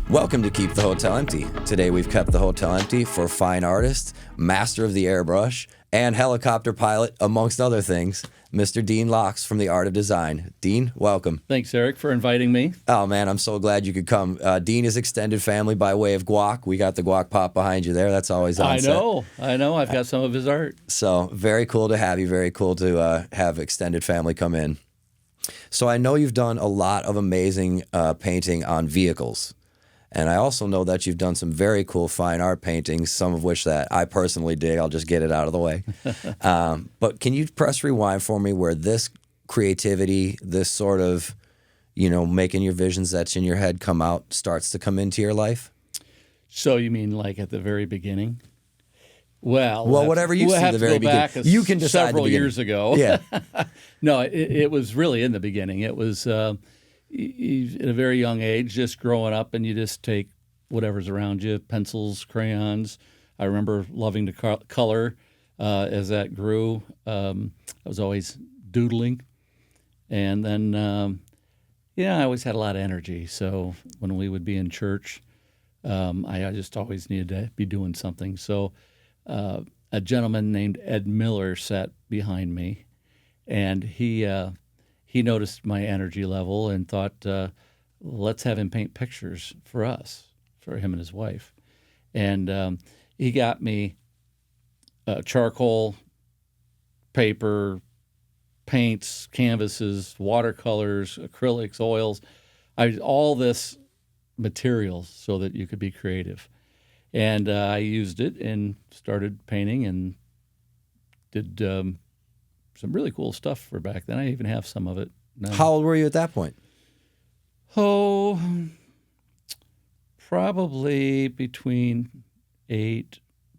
Welcome to Keep the Hotel Empty. Today we've kept the hotel empty for fine artist, master of the airbrush, and helicopter pilot, amongst other things, Mr. Dean Loucks from the Art of Design. Dean, welcome. Thanks, Eric, for inviting me. Oh, man, I'm so glad you could come. Dean is extended family by way of guac. We got the guac pop behind you there. That's always on set. I know. I've got some of his art. So very cool to have you. Very cool to have extended family come in. So I know you've done a lot of amazing painting on vehicles. And I also know that you've done some very cool fine art paintings, some of which that I personally dig. I'll just get it out of the way. But can you press rewind for me where this creativity, this sort of, making your visions that's in your head come out, starts to come into your life? So you mean like at the very beginning? Well, whatever you see at the very beginning. You can decide several years ago. Yeah. No, it was really in the beginning. It was at a very young age, just growing up, and you just take whatever's around you, pencils, crayons. I remember loving to color as that grew. I was always doodling. And then, I always had a lot of energy. So when we would be in church, I just always needed to be doing something. So a gentleman named Ed Miller sat behind me, and he noticed my energy level and thought, let's have him paint pictures for us, for him and his wife. And he got me charcoal, paper, paints, canvases, watercolors, acrylics, oils, all this material so that you could be creative. And I used it and started painting and did some really cool stuff for back then. I even have some of it now. How old were you at that point? Oh, probably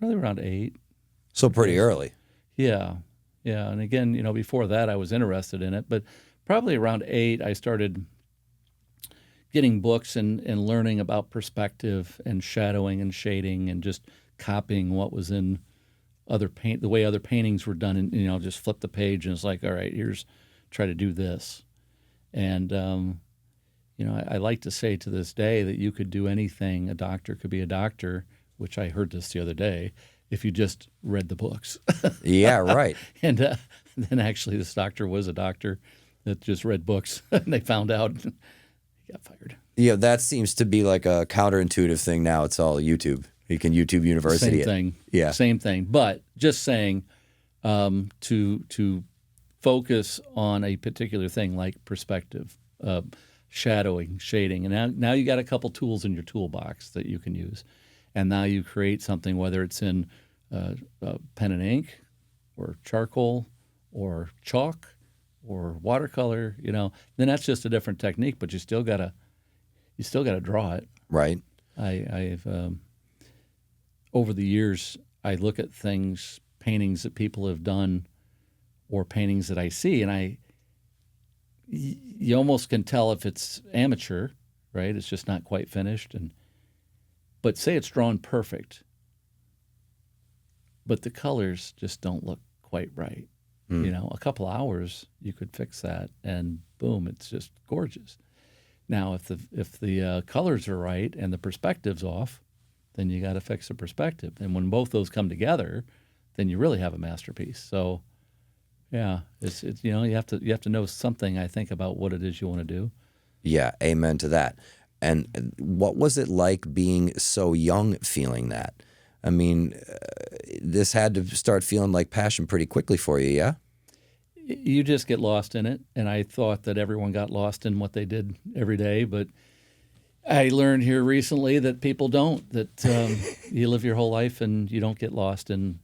around 8. So pretty early. Yeah. And again, before that I was interested in it, but probably around 8 I started getting books and learning about perspective and shadowing and shading and just copying what was in the way other paintings were done, and just flip the page and it's like, all right, try to do this. And I like to say to this day that you could do anything. A doctor could be a doctor, which I heard this the other day, if you just read the books. Yeah, right. And then actually this doctor was a doctor that just read books, and they found out and he got fired. Yeah, that seems to be like a counterintuitive thing now. It's all YouTube. You can YouTube University. Same thing. Yeah. Same thing. But just saying to focus on a particular thing like perspective, shadowing, shading. And now you got a couple tools in your toolbox that you can use. And now you create something, whether it's in pen and ink or charcoal or chalk or watercolor, then that's just a different technique, but you still gotta draw it. Right. I've over the years, I look at paintings that people have done or paintings that I see, and you almost can tell if it's amateur, right? It's just not quite finished. But say it's drawn perfect, but the colors just don't look quite right. A couple hours, you could fix that, and boom, it's just gorgeous. Now, if the colors are right and the perspective's off, then you got to fix the perspective. And when both those come together, then you really have a masterpiece. So, yeah, it's you have to know something, I think, about what it is you want to do. Yeah, amen to that. And what was it like being so young, feeling that? I mean, this had to start feeling like passion pretty quickly for you, yeah? You just get lost in it, and I thought that everyone got lost in what they did every day, but I learned here recently that people don't, that you live your whole life and you don't get lost and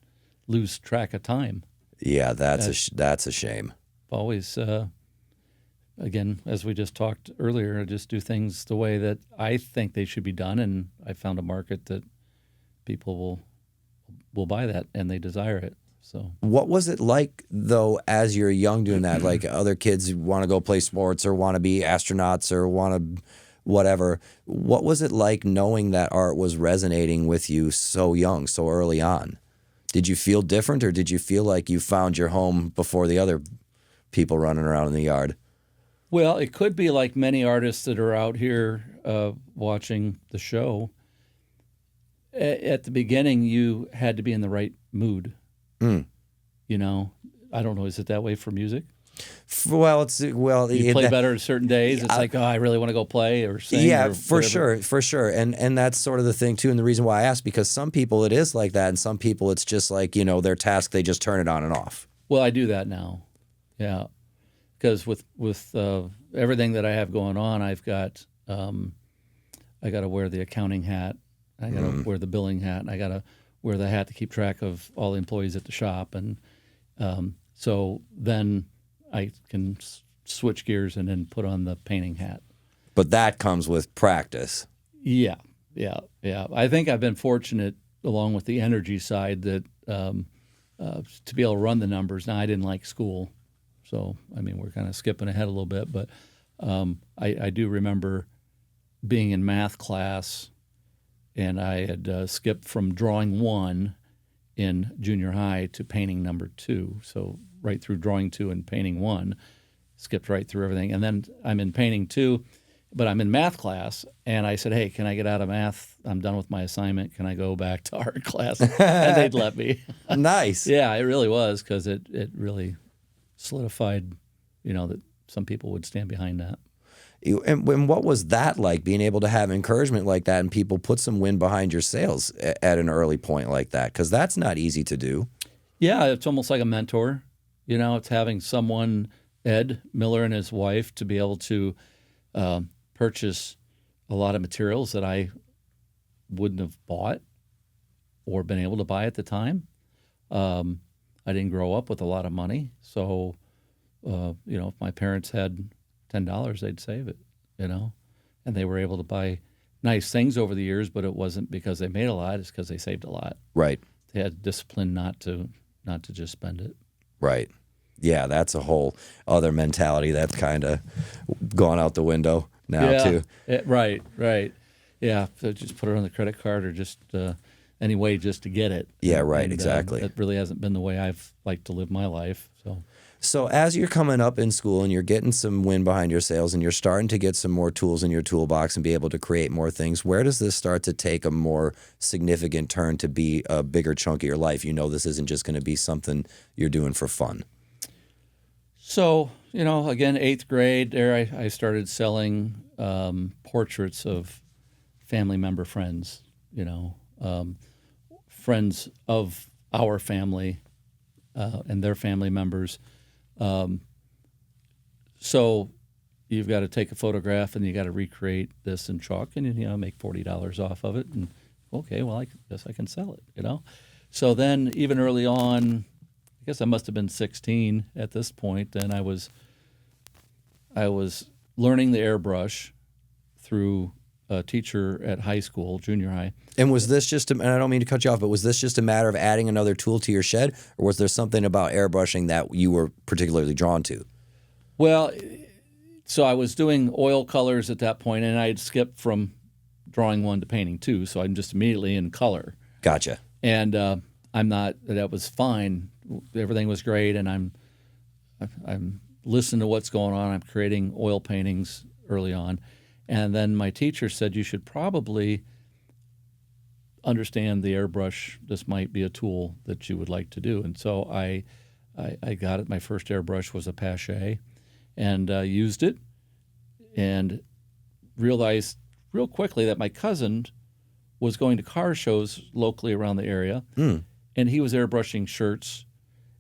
lose track of time. Yeah, that's a shame. Always, again, as we just talked earlier, just do things the way that I think they should be done, and I found a market that people will buy that and they desire it. So, what was it like, though, as you're young doing that? Like other kids want to go play sports or want to be astronauts or want to whatever. What was it like knowing that art was resonating with you so young, so early on? Did you feel different, or did you feel like you found your home before the other people running around in the yard? Well, it could be like many artists that are out here watching the show. At the beginning, you had to be in the right mood. Mm. You know, I don't know. Is it that way for music? Well, You play better certain days. It's like, oh, I really want to go play or sing. yeah, or for whatever. sure, and that's sort of the thing too. And the reason why I ask, because some people it is like that, and some people it's just like, you know, their task, they just turn it on and off. Well, I do that now. Yeah, because with everything that I have going on, I got to wear the accounting hat. I got to wear the billing hat. And I got to wear the hat to keep track of all the employees at the shop, and so then I can switch gears and then put on the painting hat. But that comes with practice. Yeah. I think I've been fortunate, along with the energy side, that to be able to run the numbers. Now, I didn't like school, so I mean, we're kind of skipping ahead a little bit, but I do remember being in math class, and I had skipped from drawing 1 in junior high to painting number 2. So right through drawing 2 and painting 1, skipped right through everything. And then I'm in painting 2, but I'm in math class, and I said, hey, can I get out of math? I'm done with my assignment. Can I go back to art class? And they'd let me. Nice. Yeah, it really was, because it really solidified, that some people would stand behind that. And what was that like, being able to have encouragement like that and people put some wind behind your sails at an early point like that? Because that's not easy to do. Yeah, it's almost like a mentor. It's having someone, Ed Miller and his wife, to be able to purchase a lot of materials that I wouldn't have bought or been able to buy at the time. I didn't grow up with a lot of money, so if my parents had $10, they'd save it, and they were able to buy nice things over the years, but it wasn't because they made a lot; it's because they saved a lot. Right. They had discipline not to just spend it. Right. Yeah, that's a whole other mentality that's kind of gone out the window now too. Right. Yeah, so just put it on the credit card or just any way just to get it. Yeah, right, exactly. That really hasn't been the way I've liked to live my life. So as you're coming up in school and you're getting some wind behind your sails and you're starting to get some more tools in your toolbox and be able to create more things, where does this start to take a more significant turn to be a bigger chunk of your life? This isn't just going to be something you're doing for fun. So, again, 8th grade, there I started selling portraits of family member friends, friends of our family and their family members. So you've got to take a photograph and you got to recreate this in chalk and, make $40 off of it. And, okay, well, I guess I can sell it, So then even early on, I guess I must have been 16 at this point, and I was learning the airbrush through a teacher at high school, junior high. And was this just, and I don't mean to cut you off, but was this just a matter of adding another tool to your shed, or was there something about airbrushing that you were particularly drawn to? Well, so I was doing oil colors at that point, and I had skipped from drawing 1 to painting 2, so I'm just immediately in color. Gotcha. And that was fine. Everything was great, and I'm listening to what's going on. I'm creating oil paintings early on. And then my teacher said, you should probably understand the airbrush. This might be a tool that you would like to do. And so I got it. My first airbrush was a Pache, and used it, and realized real quickly that my cousin was going to car shows locally around the area, and he was airbrushing shirts,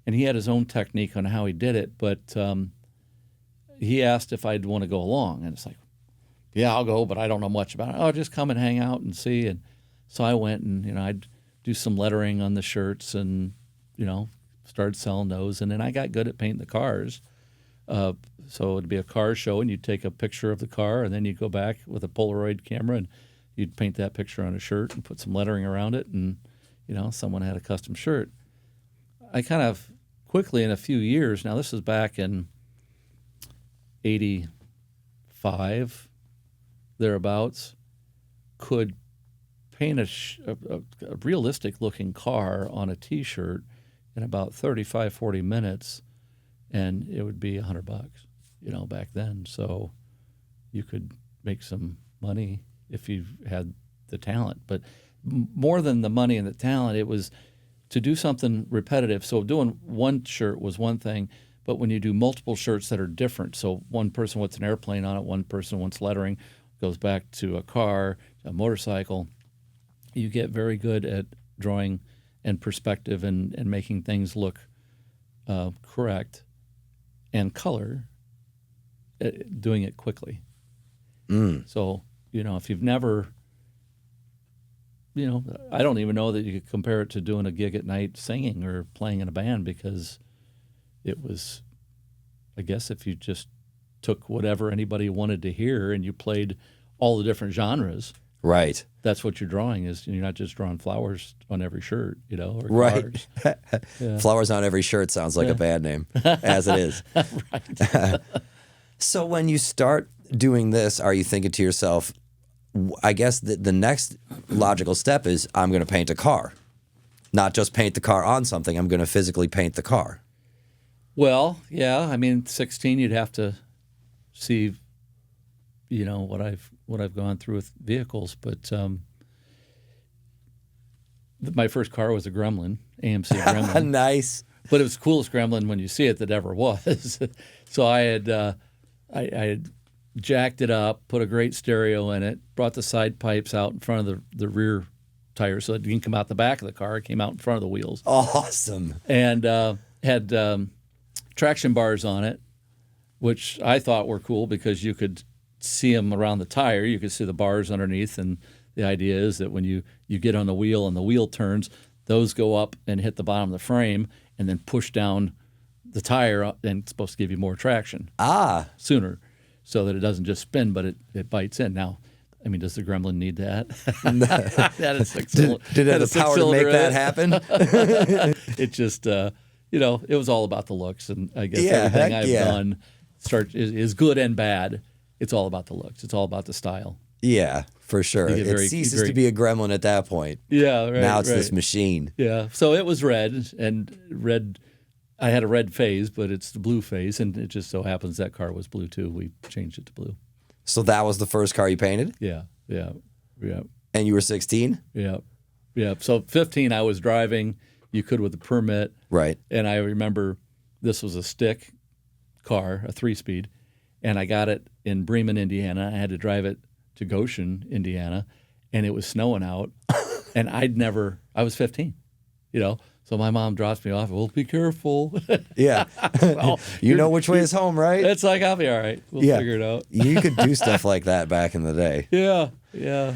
and he had his own technique on how he did it, but he asked if I'd want to go along, and it's like, yeah, I'll go, but I don't know much about it. Oh, just come and hang out and see. And so I went, and I'd do some lettering on the shirts, and started selling those, and then I got good at painting the cars. So it'd be a car show, and you'd take a picture of the car, and then you'd go back with a Polaroid camera, and you'd paint that picture on a shirt and put some lettering around it, and someone had a custom shirt. I kind of quickly, in a few years, now this was back in 85, thereabouts, could paint a realistic-looking car on a T-shirt in about 35, 40 minutes, and it would be $100. back then. So you could make some money if you had the talent. But more than the money and the talent, it was to do something repetitive. So doing one shirt was one thing, but when you do multiple shirts that are different, so one person wants an airplane on it, one person wants lettering, goes back to a car, a motorcycle, you get very good at drawing and perspective and making things look correct, and color, doing it quickly. So, if you've never, I don't even know that you could compare it to doing a gig at night singing or playing in a band, because it was, I guess, if you just took whatever anybody wanted to hear and you played all the different genres. Right. That's what you're drawing is you're not just drawing flowers on every shirt, or right. cars. Yeah. Flowers on every shirt sounds like a bad name, as it is. Right. So when you start doing this, are you thinking to yourself, I guess the next logical step is I'm going to paint a car. Not just paint the car on something, I'm going to physically paint the car. Well, yeah, 16, you'd have to see, what I've gone through with vehicles, but my first car was a Gremlin, AMC Gremlin. Nice. But it was the coolest Gremlin when you see it that ever was. So I had jacked it up, put a great stereo in it, brought the side pipes out in front of the rear tires so it didn't come out the back of the car. It came out in front of the wheels. Awesome. And had traction bars on it, which I thought were cool because you could see them around the tire. You could see the bars underneath, and the idea is that when you get on the wheel and the wheel turns, those go up and hit the bottom of the frame and then push down the tire, and it's supposed to give you more traction sooner so that it doesn't just spin, but it bites in. Now, does the Gremlin need that? That is did it have the power to make that happen? It just, it was all about the looks, and I guess Yeah, everything heck I've yeah. done is good and bad. It's all about the looks. It's all about the style. Yeah, for sure. You get It ceases to be a Gremlin at that point. Yeah, right. Now it's right. this machine. Yeah, so it was red, and red. I had a red phase, but it's the blue phase, and it just so happens that car was blue too. We changed it to blue. So that was the first car you painted? Yeah. And you were 16? Yeah. So 15, I was driving. You could with a permit. Right. And I remember this was a stick car, a 3-speed, and I got it in Bremen, Indiana. I had to drive it to Goshen, Indiana, and it was snowing out. And I was 15, So my mom drops me off. Well, be careful. Yeah. Well, you know which way is home, right? It's like, I'll be all right. We'll figure it out. You could do stuff like that back in the day. Yeah.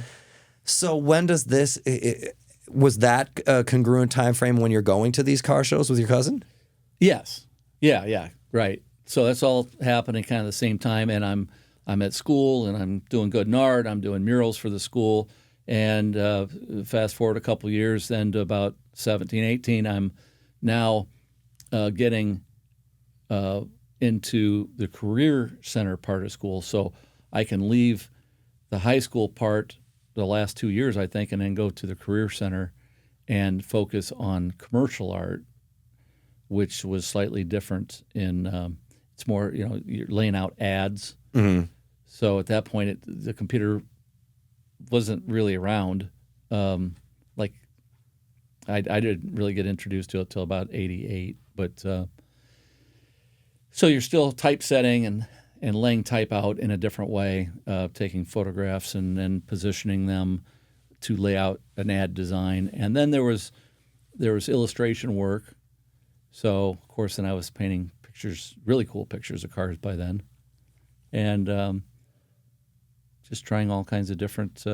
So when does this, was that a congruent time frame when you're going to these car shows with your cousin? Yes. Yeah. Right. So that's all happening kind of the same time, and I'm at school, and I'm doing good in art. I'm doing murals for the school, and fast forward a couple years, then to about 17, 18, I'm now getting into the career center part of school, so I can leave the high school part the last 2 years, I think, and then go to the career center and focus on commercial art, which was slightly different in it's more, you're laying out ads. Mm-hmm. So at that point, the computer wasn't really around. I didn't really get introduced to it till about 88. But so you're still typesetting and laying type out in a different way, taking photographs and then positioning them to lay out an ad design. And then there was illustration work. So, of course, then I was painting pictures, really cool pictures of cars by then. And just trying all kinds of different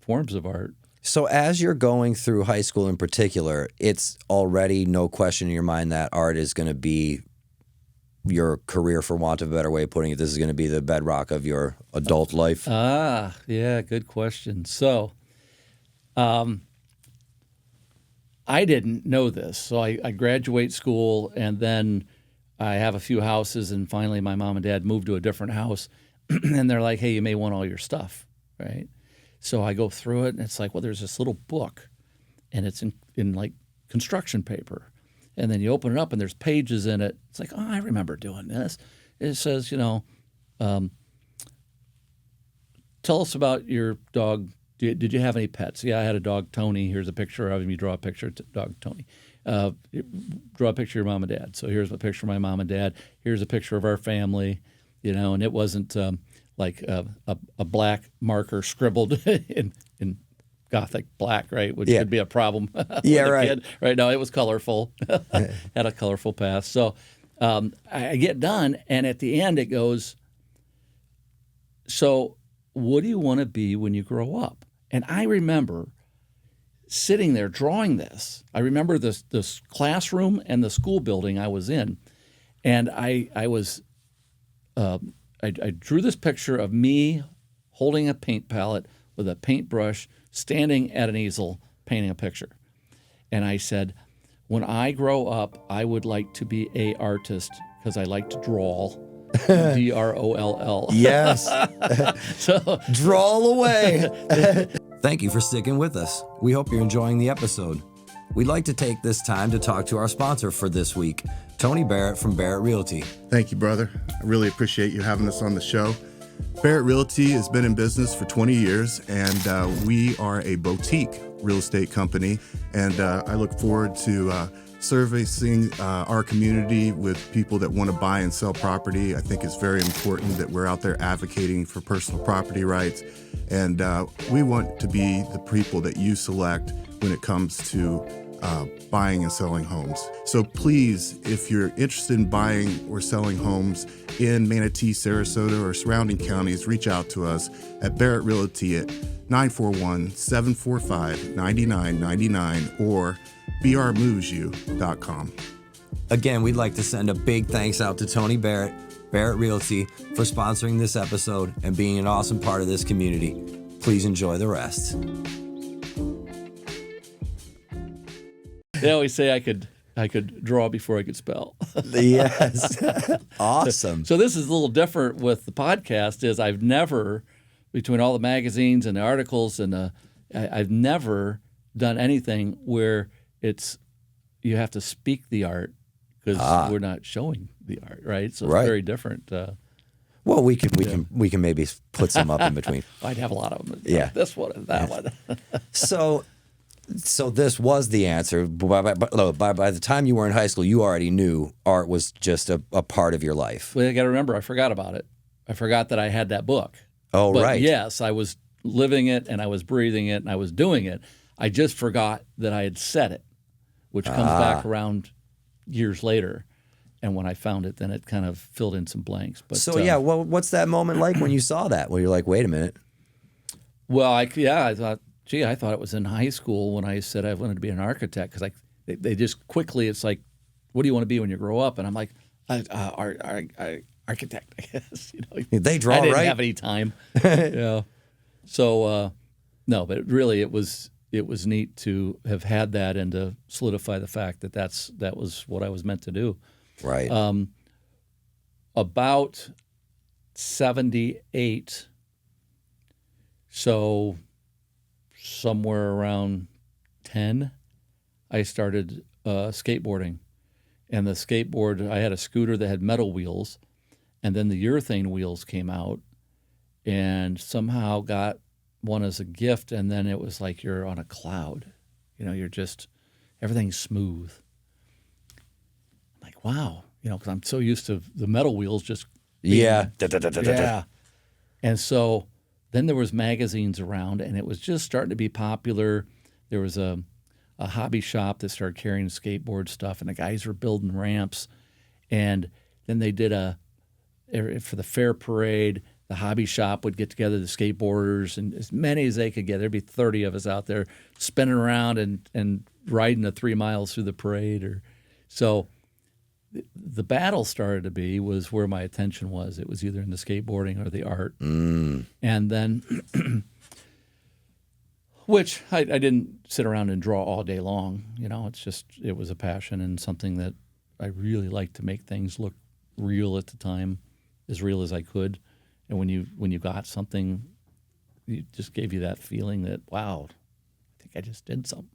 forms of art. So as you're going through high school in particular, it's already no question in your mind that art is going to be your career, for want of a better way of putting it. This is going to be the bedrock of your adult life. Yeah, good question. So I didn't know this. So I graduate school, and then I have a few houses, and finally my mom and dad moved to a different house, and they're like, hey, you may want all your stuff, right? So I go through it, and it's like, well, there's this little book, and it's in like construction paper. And then you open it up, and there's pages in it. It's like, oh, I remember doing this. It says, tell us about your dog. Did you have any pets? Yeah, I had a dog, Tony. Here's a picture of him. You draw a picture of dog Tony. Draw a picture of your mom and dad. So here's a picture of my mom and dad. Here's a picture of our family, and it wasn't like a black marker scribbled in Gothic black, right? Which could be a problem. Yeah, right. Kid. Right. No, it was colorful. Had a colorful past. So I get done, and at the end it goes, so what do you want to be when you grow up? And I remember sitting there drawing this. I remember this classroom and the school building I was in, and I drew this picture of me holding a paint palette with a paintbrush, standing at an easel, painting a picture. And I said, when I grow up, I would like to be a artist because I like to draw. DROLL. Yes. So draw away. Thank you for sticking with us. We hope you're enjoying the episode. We'd like to take this time to talk to our sponsor for this week, Tony Barrett from Barrett Realty. Thank you, brother. I really appreciate you having us on the show. Barrett Realty has been in business for 20 years, and we are a boutique real estate company. And I look forward to servicing our community with people that want to buy and sell property. I think it's very important that we're out there advocating for personal property rights. And we want to be the people that you select when it comes to buying and selling homes. So please, if you're interested in buying or selling homes in Manatee, Sarasota, or surrounding counties, reach out to us at Barrett Realty at 941-745-9999 or brmovesyou.com. Again, we'd like to send a big thanks out to Tony Barrett, Barrett Realty, for sponsoring this episode and being an awesome part of this community. Please enjoy the rest. They always say I could draw before I could spell. Yes. Awesome. So this is a little different with the podcast. Is I've never, between all the magazines and the articles and I've never done anything where you have to speak the art because we're not showing the art, right? So it's very different. Well, we can maybe put some up in between. I'd have a lot of them. Yeah. This one and that one. So this was the answer. By the time you were in high school, you already knew art was just a part of your life. Well, you got to remember, I forgot about it. I forgot that I had that book. Oh, but right. Yes, I was living it and I was breathing it and I was doing it. I just forgot that I had said it, which comes back around years later. And when I found it, then it kind of filled in some blanks. But what's that moment like when you saw that? Well, you're like, wait a minute. Well, I thought it was in high school when I said I wanted to be an architect because they just quickly, it's like, what do you want to be when you grow up? And I'm like, architect, I guess. They draw, I didn't right? have any time. So, no, but really it was neat to have had that and to solidify the fact that that was what I was meant to do. Right. About 78, so somewhere around 10, I started skateboarding. And the skateboard, I had a scooter that had metal wheels, and then the urethane wheels came out, and somehow got one as a gift, and then it was like you're on a cloud. You're just, everything's smooth. Like, wow, because I'm so used to the metal wheels just being, yeah. Yeah. And so then there was magazines around, and it was just starting to be popular. There was a hobby shop that started carrying skateboard stuff, and the guys were building ramps. And then they did for the fair parade, the hobby shop would get together the skateboarders, and as many as they could get. There'd be 30 of us out there spinning around and riding the 3 miles through the parade. So the battle started to be was where my attention was. It was either in the skateboarding or the art. And then, which I didn't sit around and draw all day long. It was a passion and something that I really liked to make things look real at the time, as real as I could. And when you got something, it just gave you that feeling that, wow, I think I just did something.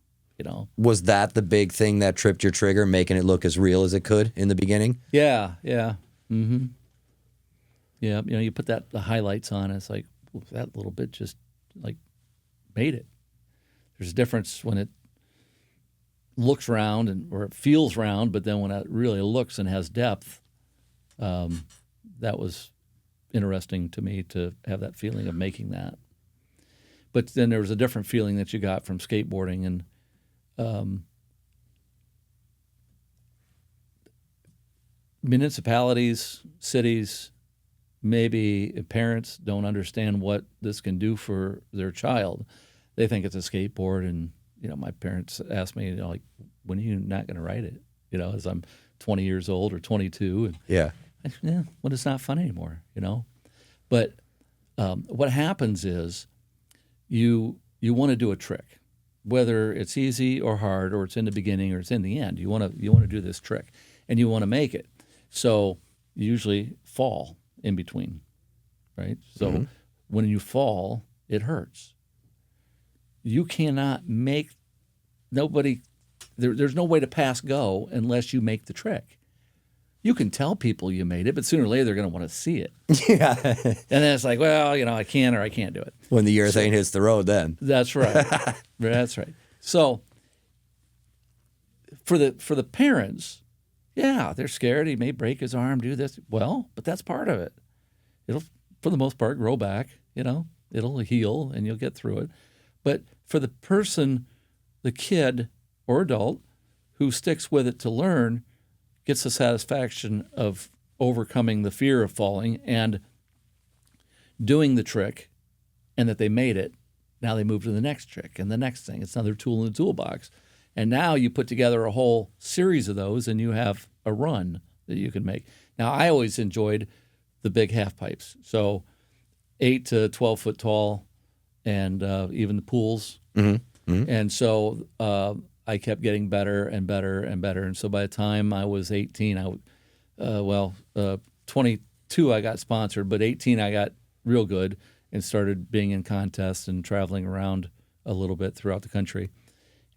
Was that the big thing that tripped your trigger, making it look as real as it could in the beginning? Yeah. Mm-hmm. Yeah, you put the highlights on, and it's like, well, that little bit just like made it. There's a difference when it looks round or it feels round, but then when it really looks and has depth, that was interesting to me to have that feeling of making that. But then there was a different feeling that you got from skateboarding, and municipalities, cities, maybe parents don't understand what this can do for their child. They think it's a skateboard, and my parents asked me, like, when are you not going to ride it? As I'm 20 years old or 22, and Yeah. When it's not fun anymore, But what happens is you want to do a trick, whether it's easy or hard, or it's in the beginning or it's in the end. You want to do this trick, and you want to make it. So you usually fall in between, right? So when you fall, it hurts. You cannot make there's no way to pass go unless you make the trick. You can tell people you made it, but sooner or later they're going to want to see it. Yeah. And then it's like, well, I can or I can't do it. When the urethane hits the road, then. That's right. That's right. So for the parents, yeah, they're scared. He may break his arm, do this. Well, but that's part of it. It'll, for the most part, grow back. It'll heal, and you'll get through it. But for the person, the kid or adult who sticks with it to learn, gets the satisfaction of overcoming the fear of falling and doing the trick, and that they made it. Now they move to the next trick and the next thing. It's another tool in the toolbox. And now you put together a whole series of those, and you have a run that you can make. Now, I always enjoyed the big half pipes. So 8 to 12 foot tall, and even the pools. And so I kept getting better and better and better. And so by the time I was 18, 22 I got sponsored, but 18 I got real good and started being in contests and traveling around a little bit throughout the country.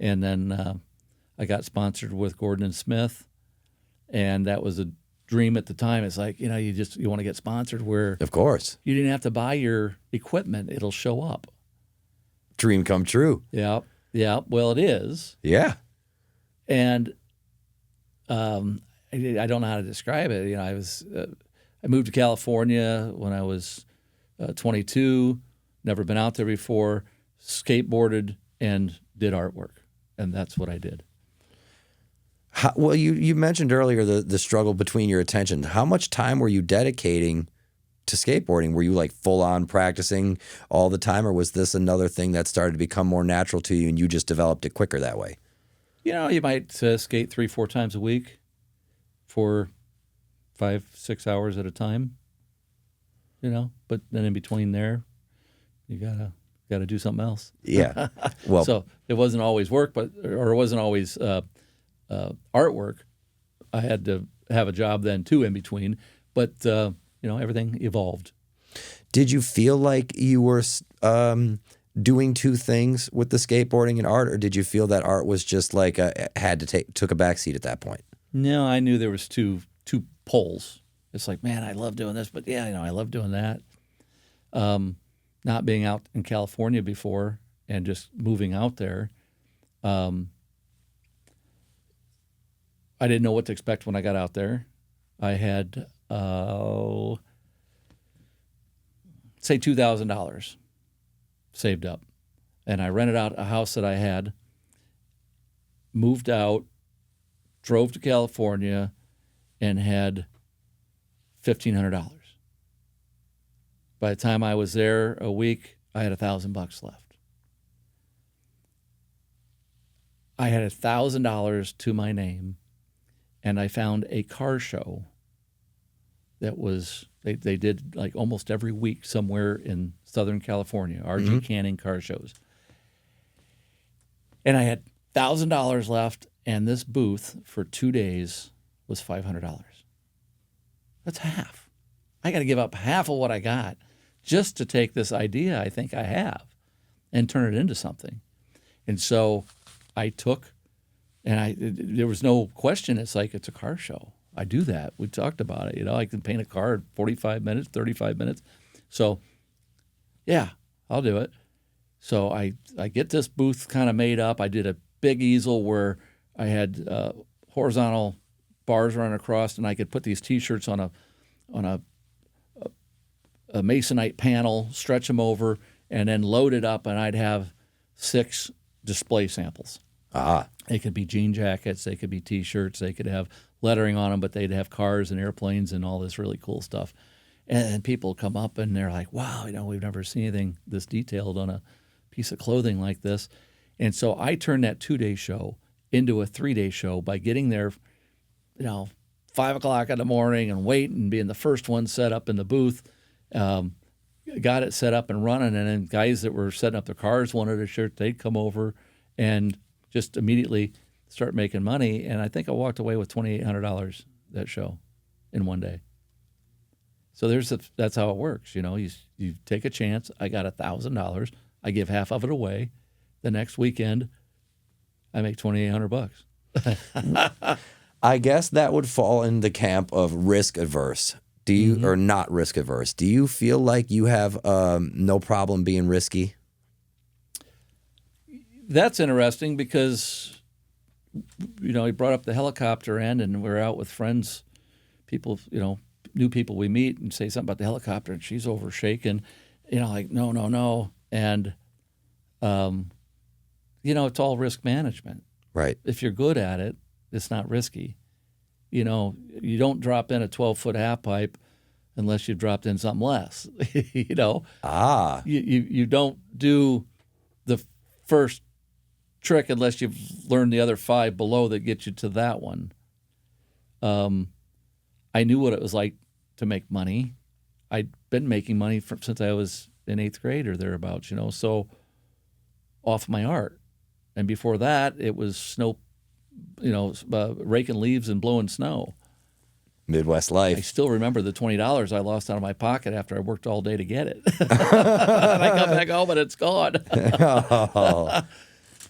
And then I got sponsored with Gordon and Smith, and that was a dream at the time. It's like, you want to get sponsored where, Of course. you didn't have to buy your equipment. It'll show up. Dream come true. Yeah. Yeah. Well, it is. Yeah. And I don't know how to describe it. I moved to California when I was 22, never been out there before, skateboarded and did artwork. And that's what I did. Well, you mentioned earlier the struggle between your attention. How much time were you dedicating to skateboarding? Were you like full on practicing all the time, or was this another thing that started to become more natural to you and you just developed it quicker that way? You might skate 3-4 times a week for 5-6 hours at a time. But then in between there, you gotta do something else. Yeah. Well, so it wasn't always work, or it wasn't always artwork. I had to have a job then too in between, but everything evolved. did you feel like you were doing two things with the skateboarding and art, or did you feel that art was just like took a backseat at that point? No, I knew there was two poles. It's like, man, I love doing this, but yeah, I love doing that. Not being out in California before and just moving out there, I didn't know what to expect when I got out there. I had, say, $2,000 saved up. And I rented out a house that I had, moved out, drove to California, and had $1,500. By the time I was there a week, I had $1,000 left. I had $1,000 to my name, and I found a car show that was, they did like almost every week somewhere in Southern California, RG Canning car shows. And I had $1,000 left, and this booth for 2 days was $500. That's half. I got to give up half of what I got just to take this idea I think I have and turn it into something. And so I took, and there was no question. It's like, it's a car show. I do that. We talked about it. I can paint a car in 45 minutes, 35 minutes. So, yeah, I'll do it. So I get this booth kind of made up. I did a big easel where I had horizontal bars running across, and I could put these T-shirts on a masonite panel, stretch them over, and then load it up, and I'd have 6 display samples. They could be jean jackets, they could be T-shirts, they could have lettering on them, but they'd have cars and airplanes and all this really cool stuff. And people come up and they're like, wow, we've never seen anything this detailed on a piece of clothing like this. And so I turned that 2-day show into a 3-day show by getting there, 5 o'clock in the morning and waiting and being the first one set up in the booth. Got it set up and running, and then guys that were setting up their cars wanted a shirt. They'd come over and just immediately start making money. And I think I walked away with $2,800 that show in one day. So that's how it works. You take a chance. I got $1,000. I give half of it away. The next weekend, I make $2,800. I guess that would fall in the camp of risk adverse. Do you or not risk adverse? Do you feel like you have no problem being risky? That's interesting because he brought up the helicopter end, and we're out with friends, people, new people we meet, and say something about the helicopter, and she's over shaking, like no, and it's all risk management. Right. If you're good at it, it's not risky. You don't drop in a 12-foot half pipe unless you've dropped in something less. You don't do the first trick unless you've learned the other 5 below that get you to that one. I knew what it was like to make money. I'd been making money since I was in 8th grade or thereabouts, so off my art. And before that, it was snow, raking leaves and blowing snow. Midwest life. I still remember the $20 I lost out of my pocket after I worked all day to get it. And I come back home and it's gone. I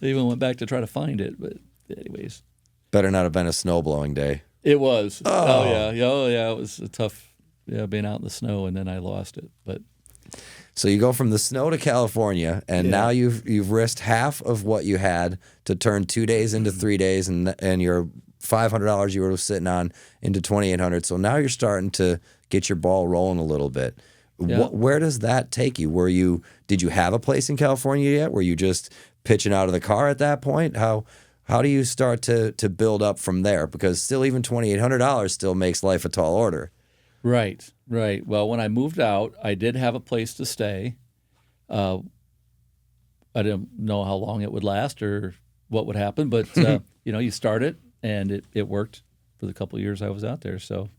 even went back to try to find it, but anyways. Better not have been a snow blowing day. It was. Oh yeah. It was a tough, being out in the snow, and then I lost it. But so you go from the snow to California, and now you've risked half of what you had to turn 2 days into 3 days, and your $500 you were sitting on into $2,800. So now you're starting to get your ball rolling a little bit. Yeah. Where does that take you? Did you have a place in California yet? Were you just pitching out of the car at that point? How do you start to build up from there? Because still, even $2,800 still makes life a tall order. Right. Well, when I moved out, I did have a place to stay. I didn't know how long it would last or what would happen, but you start it, and it worked for the couple of years I was out there. So,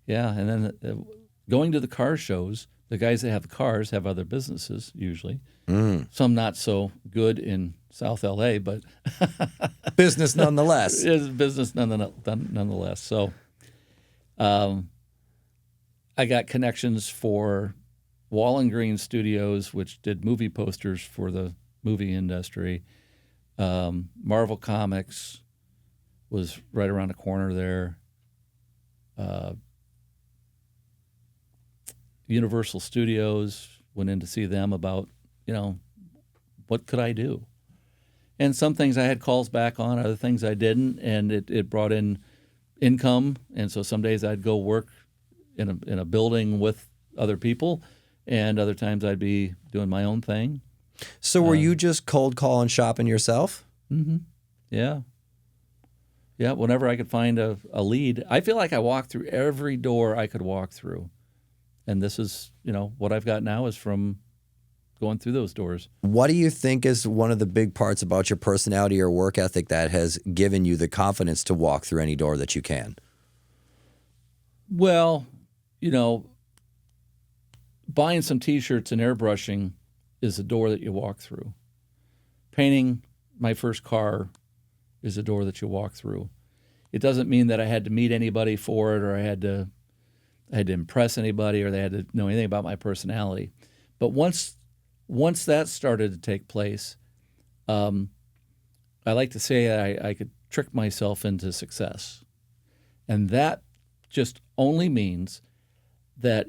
yeah, and then going to the car shows, the guys that have the cars have other businesses usually. Some not so good in South LA, but business nonetheless. It's business nonetheless. So, I got connections for Wall & Green Studios, which did movie posters for the movie industry. Marvel Comics was right around the corner there. Universal Studios, went in to see them about, what could I do? And some things I had calls back on, other things I didn't, and it brought in income. And so some days I'd go work in a building with other people, and other times I'd be doing my own thing. So were you just cold calling shopping yourself? Mm-hmm. Yeah. Yeah, whenever I could find a lead. I feel like I walked through every door I could walk through. And this is, what I've got now is from going through those doors. What do you think is one of the big parts about your personality or work ethic that has given you the confidence to walk through any door that you can? Well, buying some T-shirts and airbrushing is a door that you walk through. Painting my first car is a door that you walk through. It doesn't mean that I had to meet anybody for it, or I had to impress anybody, or they had to know anything about my personality. But once that started to take place, I like to say I could trick myself into success. And that just only means that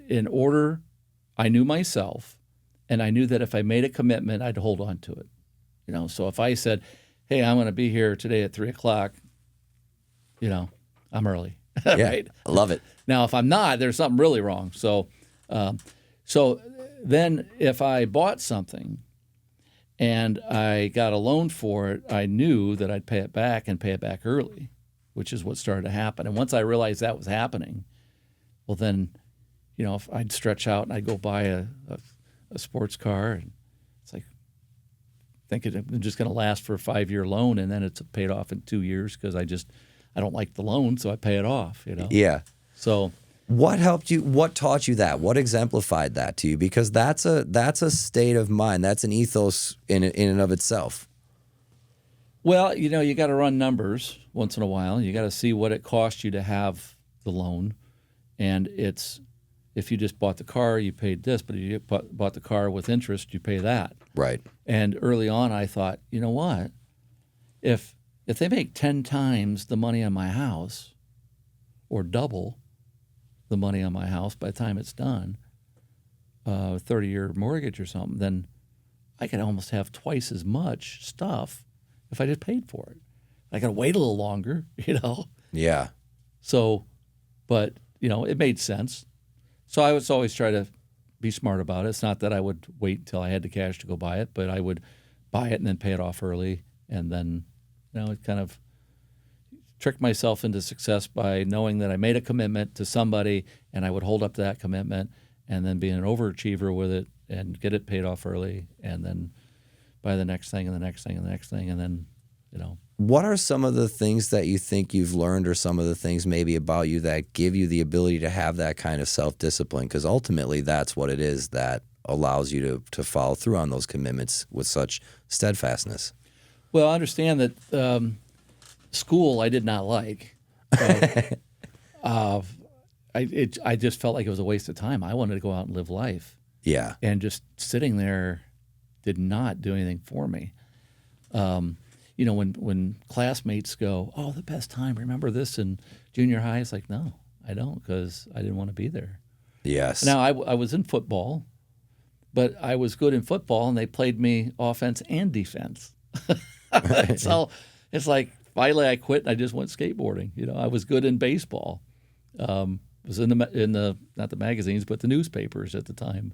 I knew myself, and I knew that if I made a commitment, I'd hold on to it. So if I said, hey, I'm going to be here today at 3:00, I'm early. Yeah, right? I love it. Now, if I'm not, there's something really wrong. So then if I bought something and I got a loan for it, I knew that I'd pay it back and pay it back early, which is what started to happen. And once I realized that was happening, well, then, if I'd stretch out and I'd go buy a sports car, and it's like thinking I'm just going to last for a 5-year loan, and then it's paid off in 2 years because I don't like the loan, so I pay it off. Yeah. So what helped you? What taught you that? What exemplified that to you? Because that's a state of mind. That's an ethos in and of itself. Well, you got to run numbers once in a while. You got to see what it cost you to have the loan, and if you just bought the car, you paid this, but if you bought the car with interest, you pay that. Right. And early on, I thought, you know what? If they make 10 times the money on my house, or double the money on my house by the time it's done, 30-year mortgage or something, then I could almost have twice as much stuff if I just paid for it. I got to wait a little longer, Yeah. So, but, it made sense. So I would always try to be smart about it. It's not that I would wait until I had the cash to go buy it, but I would buy it and then pay it off early, and then, it kind of tricked myself into success by knowing that I made a commitment to somebody, and I would hold up to that commitment, and then be an overachiever with it and get it paid off early, and then buy the next thing and the next thing and the next thing, and then, What are some of the things that you think you've learned, or some of the things maybe about you that give you the ability to have that kind of self-discipline? Because ultimately that's what it is that allows you to follow through on those commitments with such steadfastness. Well, I understand that school I did not like. I just felt like it was a waste of time. I wanted to go out and live life. Yeah. And just sitting there did not do anything for me. When classmates go, oh, the best time, remember this in junior high? It's like, no, I don't, because I didn't want to be there. Yes. Now, I was in football, but I was good in football, and they played me offense and defense. So it's like, finally I quit and I just went skateboarding. I was good in baseball. Was in the not the magazines, but the newspapers at the time.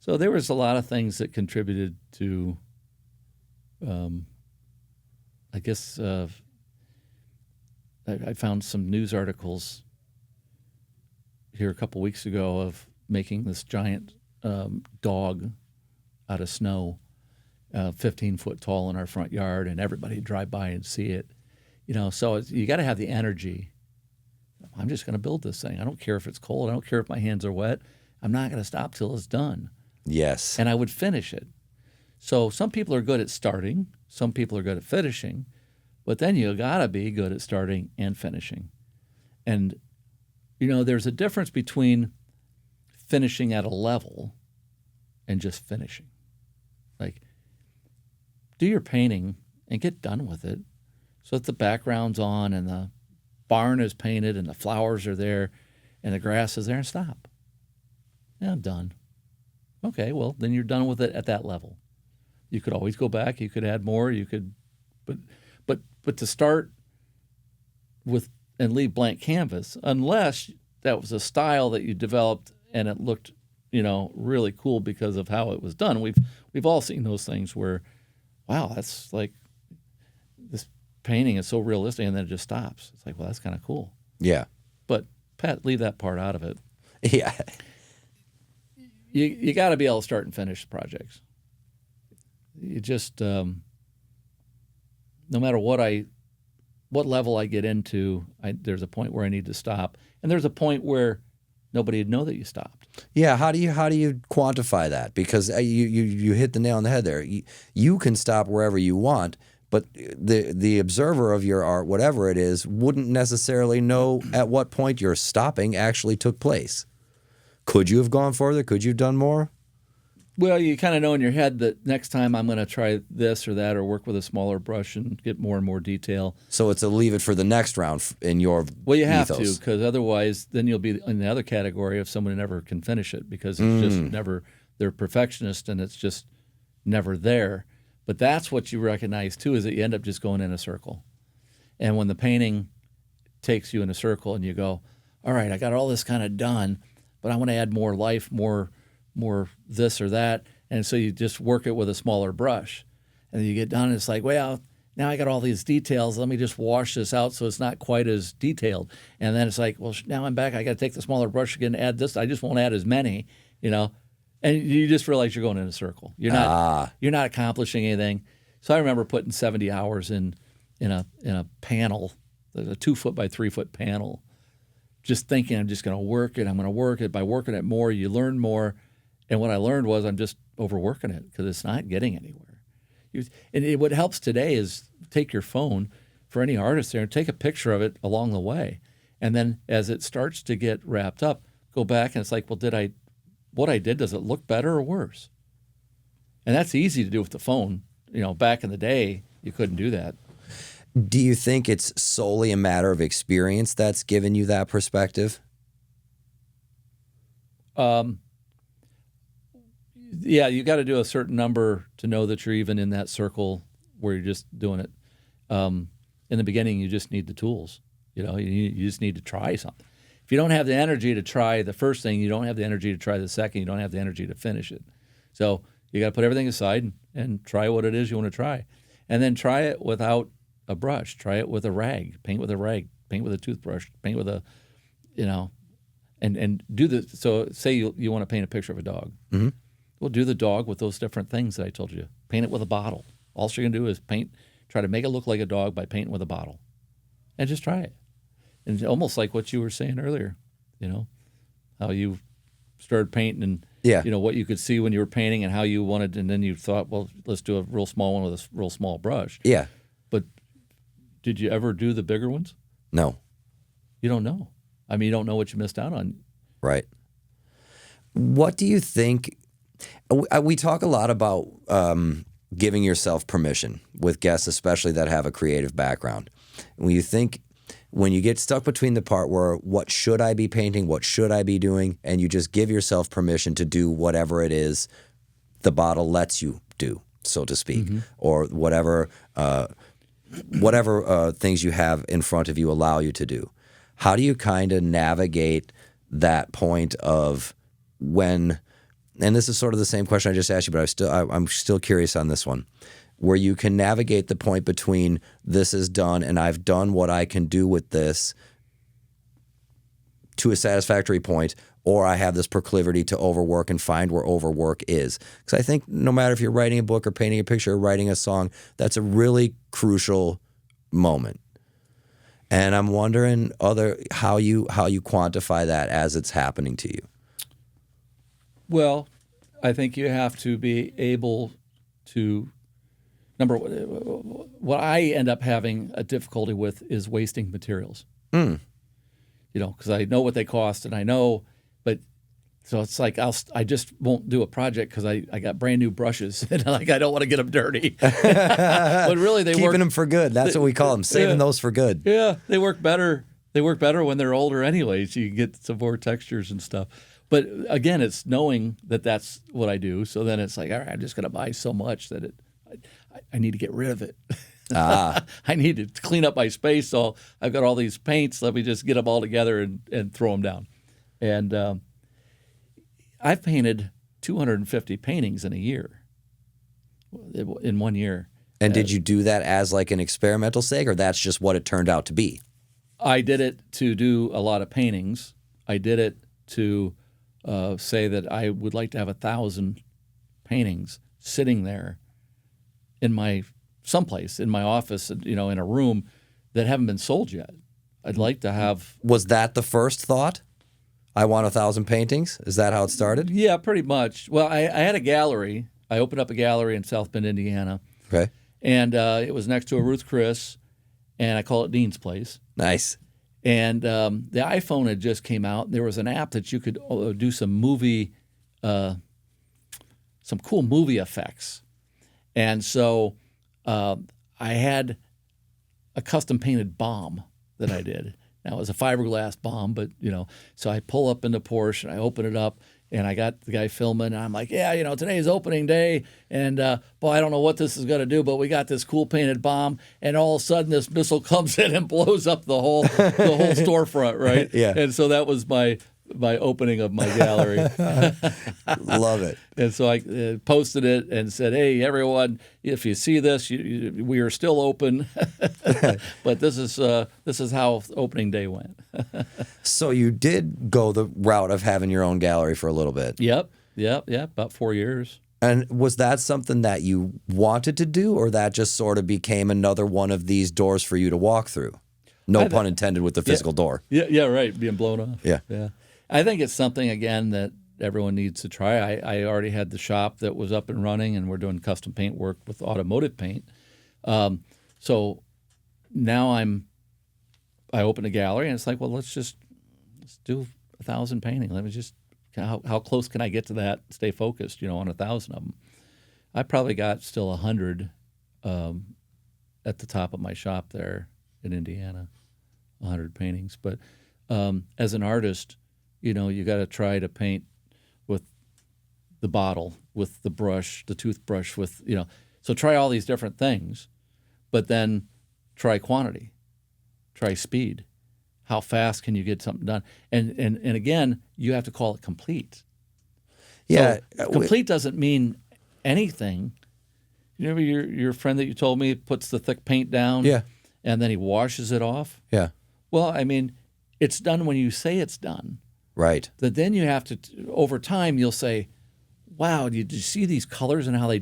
So there was a lot of things that contributed to, I guess, I found some news articles here a couple weeks ago of making this giant dog out of snow, 15 foot tall in our front yard, and everybody would drive by and see it. So you got to have the energy. I'm just going to build this thing. I don't care if it's cold. I don't care if my hands are wet. I'm not going to stop till it's done. Yes. And I would finish it. So some people are good at starting. Some people are good at finishing. But then you got to be good at starting and finishing. And, there's a difference between finishing at a level and just finishing. Like, do your painting and get done with it so that the background's on and the barn is painted and the flowers are there and the grass is there, and stop. Yeah, I'm done. Okay, well, then you're done with it at that level. You could always go back. You could add more. You could, but to start with and leave blank canvas, unless that was a style that you developed and it looked, really cool because of how it was done. We've all seen those things where, wow, that's like, this painting is so realistic, and then it just stops. It's like, well, that's kind of cool. Yeah. But Pat, leave that part out of it. Yeah. You got to be able to start and finish projects. You just, no matter what level I get into, there's a point where I need to stop, and there's a point where nobody would know that you stopped. Yeah. How do you quantify that? Because you hit the nail on the head there. You can stop wherever you want, but the observer of your art, whatever it is, wouldn't necessarily know at what point your stopping actually took place. Could you have gone further? Could you have done more? Well, you kind of know in your head that next time I'm going to try this or that or work with a smaller brush and get more and more detail. So it's a leave it for the next round in your Well, you have ethos. to, because otherwise then you'll be in the other category of someone who never can finish it because it's just never, they're perfectionist and it's just never there. But that's what you recognize too, is that you end up just going in a circle. And when the painting takes you in a circle and you go, all right, I got all this kind of done, but I want to add more life, more this or that. And so you just work it with a smaller brush. And then you get done and it's like, well, now I got all these details. Let me just wash this out so it's not quite as detailed. And then it's like, well, now I'm back. I got to take the smaller brush again and add this. I just won't add as many, And you just realize you're going in a circle. You're not accomplishing anything. So I remember putting 70 hours in a panel, a 2 foot by 3 foot panel, just thinking I'm just going to work it. I'm going to work it. By working it more, you learn more. And what I learned was I'm just overworking it because it's not getting anywhere. What helps today is take your phone for any artist there and take a picture of it along the way. And then as it starts to get wrapped up, go back and it's like, well, what I did, does it look better or worse? And that's easy to do with the phone. Back in the day, you couldn't do that. Do you think it's solely a matter of experience that's given you that perspective? Yeah, you got to do a certain number to know that you're even in that circle where you're just doing it. In the beginning, you just need the tools. You just need to try something. If you don't have the energy to try the first thing, you don't have the energy to try the second, you don't have the energy to finish it. So you got to put everything aside and try what it is you want to try. And then try it without a brush. Try it with a rag. Paint with a rag. Paint with a toothbrush. Paint with and do the, so say you want to paint a picture of a dog. Mm-hmm. Well, do the dog with those different things that I told you. Paint it with a bottle. All you're going to do is try to make it look like a dog by painting with a bottle. And just try it. And almost like what you were saying earlier, how you started painting and, what you could see when you were painting and how you wanted, and then you thought, well, let's do a real small one with a real small brush. Yeah. But did you ever do the bigger ones? No. You don't know. I mean, you don't know what you missed out on. Right. What do you think? We talk a lot about giving yourself permission with guests, especially that have a creative background. When you get stuck between the part where what should I be painting, what should I be doing, and you just give yourself permission to do whatever it is the bottle lets you do, so to speak, or whatever things you have in front of you allow you to do. How do you kind of navigate that point of when, and this is sort of the same question I just asked you, but I'm still curious on this one, where you can navigate the point between this is done and I've done what I can do with this to a satisfactory point, or I have this proclivity to overwork and find where overwork is. Because I think no matter if you're writing a book or painting a picture or writing a song, that's a really crucial moment. And I'm wondering how you quantify that as it's happening to you. Well, I think you have to be able to, what I end up having a difficulty with is wasting materials. Because I know what they cost and I know, but so it's like I just won't do a project because I got brand new brushes and I don't want to get them dirty. But really, keeping them for good. That's what we call them. Saving those for good. Yeah, they work better. They work better when they're older, anyways. You can get some more textures and stuff. But again, it's knowing that that's what I do. So then it's like, all right, I'm just going to buy so much that I need to get rid of it. I need to clean up my space. So I've got all these paints. Let me just get them all together and throw them down. And I've painted 250 paintings in a year, in 1 year. And did you do that as like an experimental sake, or that's just what it turned out to be? I did it to do a lot of paintings. I did it to say that I would like to have 1,000 paintings sitting there in someplace in my office, in a room that haven't been sold yet. I'd like to have. Was that the first thought? I want 1,000 paintings? Is that how it started? Yeah, pretty much. Well, I had a gallery. I opened up a gallery in South Bend, Indiana. Okay. And it was next to a Ruth Chris, and I call it Dean's Place. Nice. And the iPhone had just came out. There was an app that you could do some movie some cool movie effects. And so I had a custom painted bomb that I did. Now, it was a fiberglass bomb, but, so I pull up into Porsche and I open it up and I got the guy filming and I'm like, yeah, today's opening day and, boy, I don't know what this is going to do, but we got this cool painted bomb and all of a sudden this missile comes in and blows up the whole storefront, right? Yeah. And so that was my opening of my gallery. Love it. And so I posted it and said, hey, everyone, if you see this, we are still open. But this is how opening day went. So you did go the route of having your own gallery for a little bit. Yep, about 4 years. And was that something that you wanted to do, or that just sort of became another one of these doors for you to walk through? No pun intended with the physical door. Yeah, right, being blown off. Yeah. I think it's something, again, that everyone needs to try. I already had the shop that was up and running, and we're doing custom paint work with automotive paint. So now I open a gallery, and it's like, well, let's do 1,000 painting. Let me just, how close can I get to that? Stay focused, on 1,000 of them. I probably got still 100 at the top of my shop there in Indiana, 100 paintings. But as an artist, you got to try to paint with the bottle, with the brush, the toothbrush, so try all these different things, but then try quantity, try speed. How fast can you get something done? And again, you have to call it complete. Yeah. So complete doesn't mean anything. You remember your friend that you told me puts the thick paint down? Yeah. And then he washes it off? Yeah. Well, I mean, it's done when you say it's done. Right. That then you have to, over time, you'll say, wow, did you see these colors and how they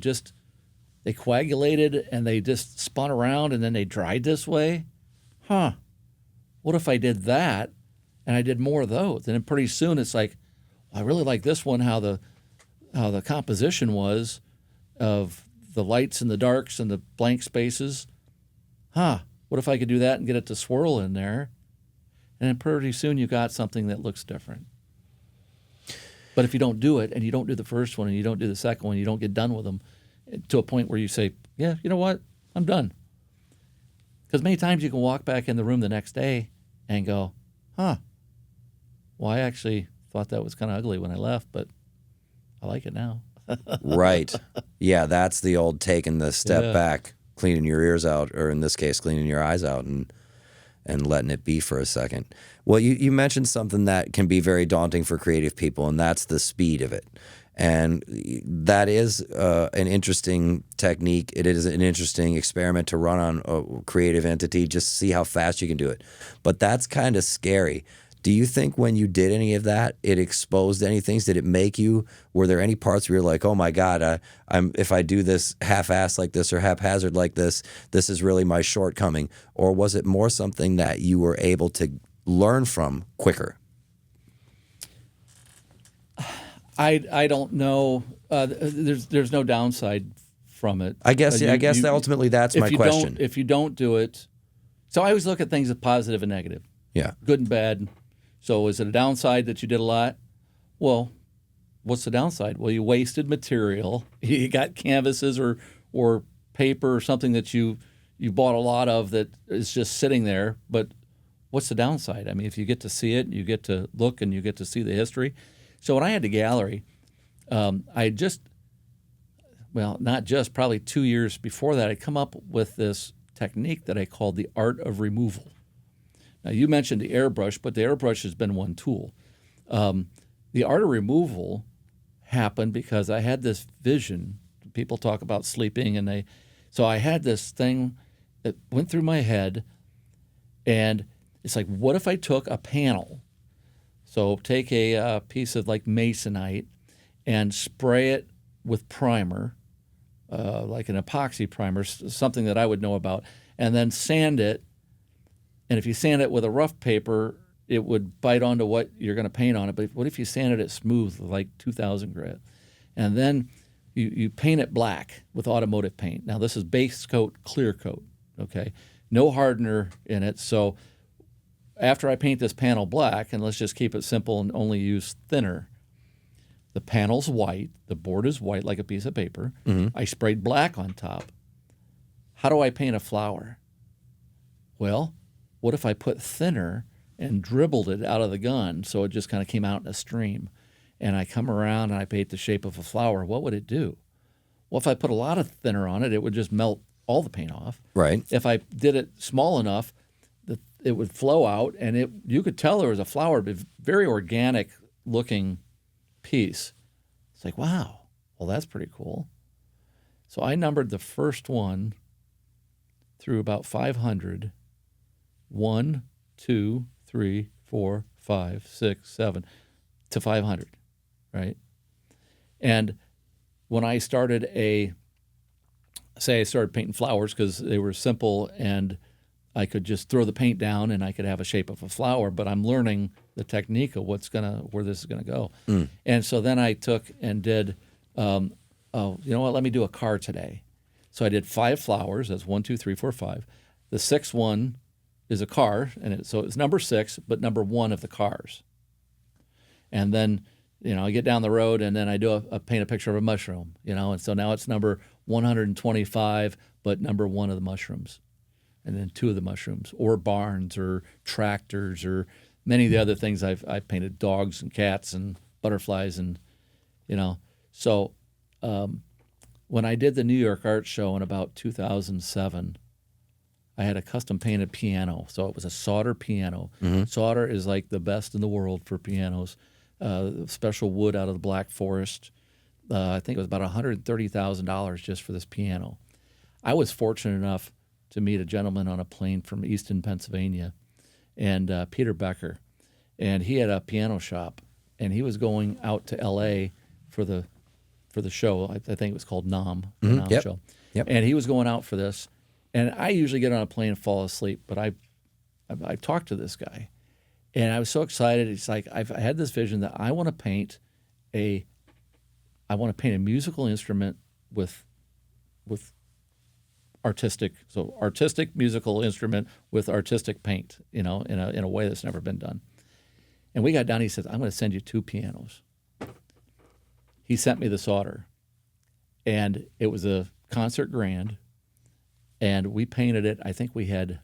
coagulated and they just spun around and then they dried this way? Huh. What if I did that and I did more of those? And then pretty soon it's like, well, I really like this one, how the composition was of the lights and the darks and the blank spaces. Huh. What if I could do that and get it to swirl in there? And then pretty soon you got something that looks different. But if you don't do it, and you don't do the first one, and you don't do the second one, you don't get done with them to a point where you say, yeah, you know what? I'm done. Because many times you can walk back in the room the next day and go, well, I actually thought that was kind of ugly when I left, but I like it now. Right. Yeah, that's the old taking the step back, cleaning your ears out, or in this case, cleaning your eyes out and letting it be for a second. Well, you mentioned something that can be very daunting for creative people, and that's the speed of it. And that is an interesting technique. It is an interesting experiment to run on a creative entity, just to see how fast you can do it. But that's kind of scary. Do you think when you did any of that, it exposed any things? Did it make you, were there any parts where you're like, oh my God, if I do this half-assed like this or haphazard like this is really my shortcoming? Or was it more something that you were able to learn from quicker? I don't know. There's no downside from it. I guess ultimately that's my question. If you don't do it, so I always look at things as positive and negative. Yeah. Good and bad. So is it a downside that you did a lot? Well, what's the downside? Well, you wasted material. You got canvases or paper or something that you bought a lot of that is just sitting there. But what's the downside? I mean, if you get to see it, you get to look and you get to see the history. So when I had the gallery, probably 2 years before that, I'd come up with this technique that I called the art of removal. Now, you mentioned the airbrush, but the airbrush has been one tool. The art of removal happened because I had this vision. People talk about sleeping, so I had this thing that went through my head, and it's like, what if I took a panel? So take a piece of like masonite and spray it with primer, like an epoxy primer, something that I would know about, and then sand it. And if you sand it with a rough paper, it would bite onto what you're going to paint on it. But what if you sanded it smooth, like 2000 grit? And then you paint it black with automotive paint. Now, this is base coat, clear coat, okay? No hardener in it. So after I paint this panel black, and let's just keep it simple and only use thinner, The panel's white. The board is white like a piece of paper. I sprayed black on top. How do I paint a flower? Well, what if I put thinner and dribbled it out of the gun so it just kind of came out in a stream? And I come around and I paint the shape of a flower. What would it do? Well, if I put a lot of thinner on it, it would just melt all the paint off. Right. If I did it small enough, it would flow out, and you could tell there was a flower, but very organic looking piece. It's like, wow, well, that's pretty cool. So I numbered the first one through about 500. 1, 2, 3, 4, 5, 6, 7 to 500, right? And when I started I started painting flowers because they were simple and I could just throw the paint down and I could have a shape of a flower, but I'm learning the technique of where this is gonna go. And so then I took and did, you know what? Let me do a car today. So I did 5 flowers. That's 1, 2, 3, 4, 5. The 6th one is a car, and so it's number 6, but number 1 of the cars. And then, you know, I get down the road, and then I do paint a picture of a mushroom, you know, and so now it's number 125, but number 1 of the mushrooms, and then 2 of the mushrooms, or barns, or tractors, or many of the other things I've painted, dogs and cats and butterflies, and you know. So when I did the New York Art Show in about 2007. I had a custom painted piano, so it was a solder piano. Solder is like the best in the world for pianos. Special wood out of the Black Forest. I think it was about $130,000 just for this piano. I was fortunate enough to meet a gentleman on a plane from Easton, Pennsylvania, and Peter Becker, and he had a piano shop, and he was going out to L.A. for the show. I think it was called NAMM, the NAMM show. Yep. And he was going out for this. And I usually get on a plane and fall asleep, but I talked to this guy, and I was so excited. It's like I had this vision that I want to paint a musical instrument with artistic musical instrument with artistic paint, you know, in a way that's never been done. And we got down. He said, "I'm going to send you 2 pianos." He sent me the solder, and it was a concert grand. And we painted it. I think we had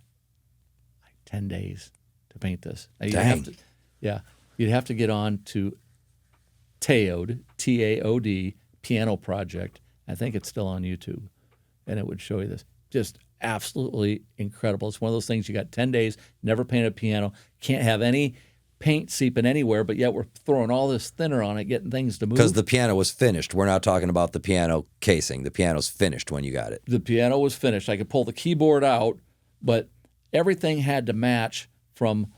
like 10 days to paint this. Now, you'd have to get on to Taod, T-A-O-D, Piano Project. I think it's still on YouTube, and it would show you this. Just absolutely incredible. It's one of those things, you got 10 days, never painted a piano, can't have any paint seeping anywhere, but yet we're throwing all this thinner on it, getting things to move. Because the piano was finished. We're not talking about the piano casing. The piano's finished when you got it. The piano was finished. I could pull the keyboard out, but everything had to match from,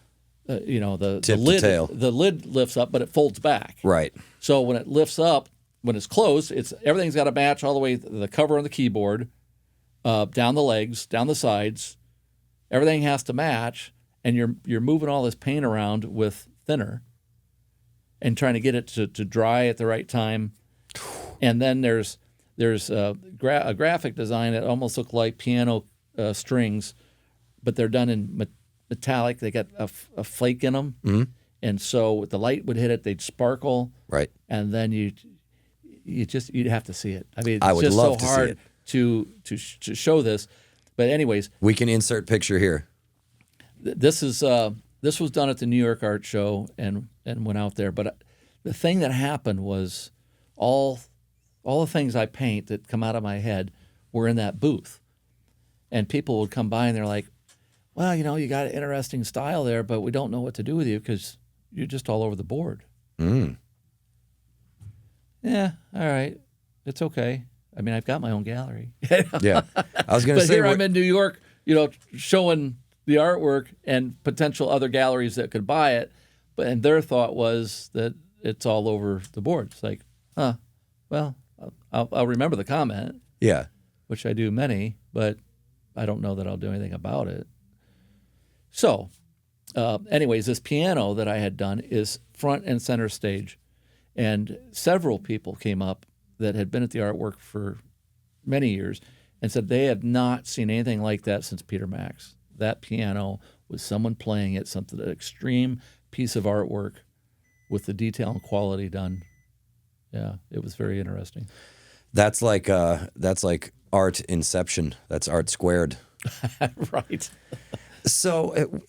the Tip lid. to tail. The lid lifts up, but it folds back. Right. So when it lifts up, when it's closed, everything's got to match all the way. The cover on the keyboard, down the legs, down the sides, everything has to match. And you're moving all this paint around with thinner and trying to get it to dry at the right time. And then there's a graphic design that almost look like piano strings, but they're done in metallic. They got a flake in them. And so the light would hit it, they'd sparkle. Right. And then you'd have to see it. I mean, it's I would just love so to hard to show this. But anyways, we can insert picture here. This was done at the New York Art Show and went out there. But the thing that happened was all the things I paint that come out of my head were in that booth. And people would come by and they're like, well, you know, you got an interesting style there, but we don't know what to do with you because you're just all over the board. Yeah, all right. It's okay. I mean, I've got my own gallery. Yeah. I was going to But say. here I'm in New York, you know, showing the artwork and potential other galleries that could buy it, and their thought was that it's all over the board. It's like, well, I'll remember the comment, Yeah. which I do many, but I don't know that I'll do anything about it. So, anyways, this piano that I had done is front and center stage, and several people came up that had been at the artwork for many years and said they had not seen anything like that since Peter Max. That piano with someone playing it, an extreme piece of artwork with the detail and quality done. Yeah, it was very interesting. That's like art inception. That's art squared. Right. So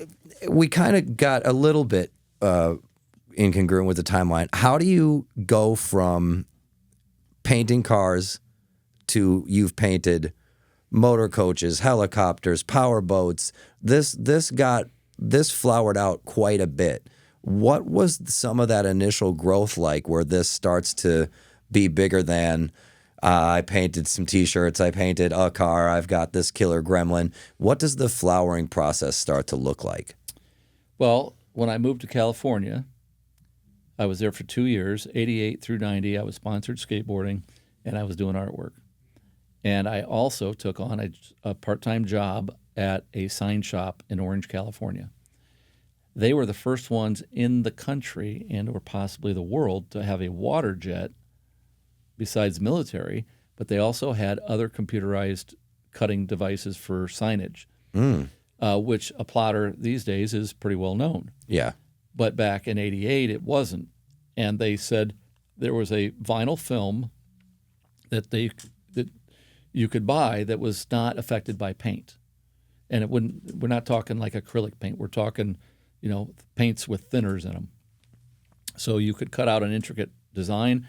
we kind of got a little bit incongruent with the timeline. How do you go from painting cars to you've painted motor coaches, helicopters, powerboats? This flowered out quite a bit. What was some of that initial growth like where this starts to be bigger than I painted some T-shirts, I painted a car, I've got this killer gremlin? What does the flowering process start to look like? Well, when I moved to California, I was there for 2 years, 88 through 90. I was sponsored skateboarding, and I was doing artwork. And I also took on a part-time job at a sign shop in Orange, California. They were the first ones in the country or possibly the world to have a water jet besides military, but they also had other computerized cutting devices for signage, which a plotter these days is pretty well known. Yeah. But back in 88, it wasn't. And they said there was a vinyl film that you could buy that was not affected by paint. And we're not talking like acrylic paint. We're talking, paints with thinners in them. So you could cut out an intricate design,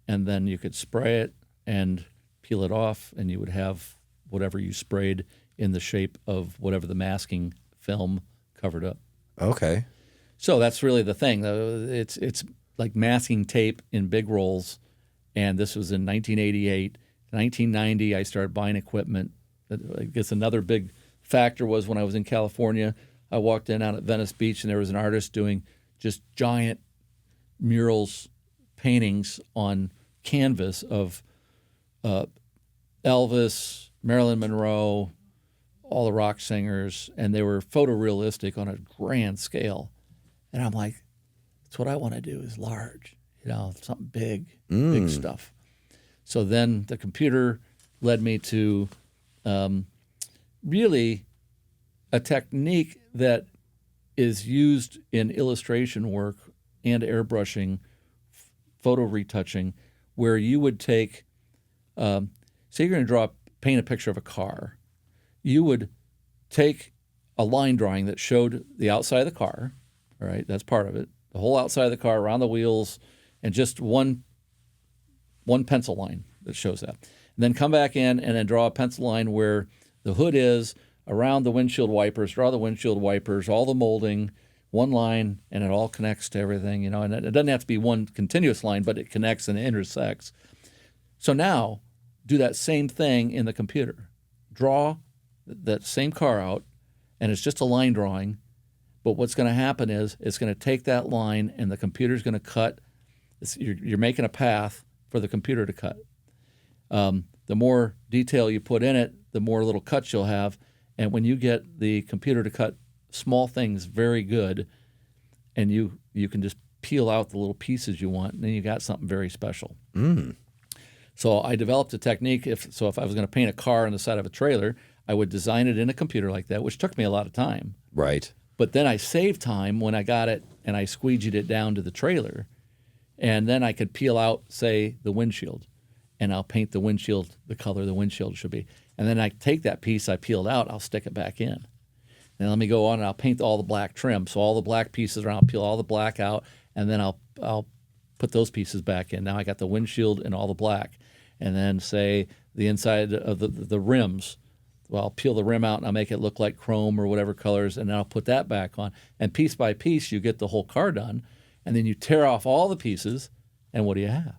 and then you could spray it and peel it off, and you would have whatever you sprayed in the shape of whatever the masking film covered up. Okay. So that's really the thing. It's like masking tape in big rolls, and this was in 1988. 1990, I started buying equipment. I guess another big factor was when I was in California, I walked in out at Venice Beach, and there was an artist doing just giant murals, paintings on canvas of Elvis, Marilyn Monroe, all the rock singers, and they were photorealistic on a grand scale. And I'm like, that's what I want to do, is large, something big, big stuff. So then the computer led me to really a technique that is used in illustration work and airbrushing, photo retouching, where you would take, say you're going to paint a picture of a car. You would take a line drawing that showed the outside of the car, all right, that's part of it, the whole outside of the car, around the wheels, and just one pencil line that shows that. And then come back in and then draw a pencil line where the hood is, around the windshield wipers, draw the windshield wipers, all the molding, one line, and it all connects to everything, and it doesn't have to be one continuous line, but it connects and intersects. So now, do that same thing in the computer. Draw that same car out, and it's just a line drawing, but what's going to happen is it's going to take that line, and the computer's going to cut. You're making a path for the computer to cut. The more detail you put in it, the more little cuts you'll have. And when you get the computer to cut small things very good, and you can just peel out the little pieces you want, and then you got something very special. So I developed a technique. If I was going to paint a car on the side of a trailer, I would design it in a computer like that, which took me a lot of time. Right. But then I saved time when I got it and I squeegeed it down to the trailer. And then I could peel out, say, the windshield, and I'll paint the windshield the color the windshield should be. And then I take that piece I peeled out, I'll stick it back in. And let me go on and I'll paint all the black trim. So all the black pieces around, I'll peel all the black out, and then I'll put those pieces back in. Now I got the windshield and all the black. And then, say, the inside of the rims, well, I'll peel the rim out and I'll make it look like chrome or whatever colors, and then I'll put that back on. And piece by piece, you get the whole car done. And then you tear off all the pieces, and what do you have?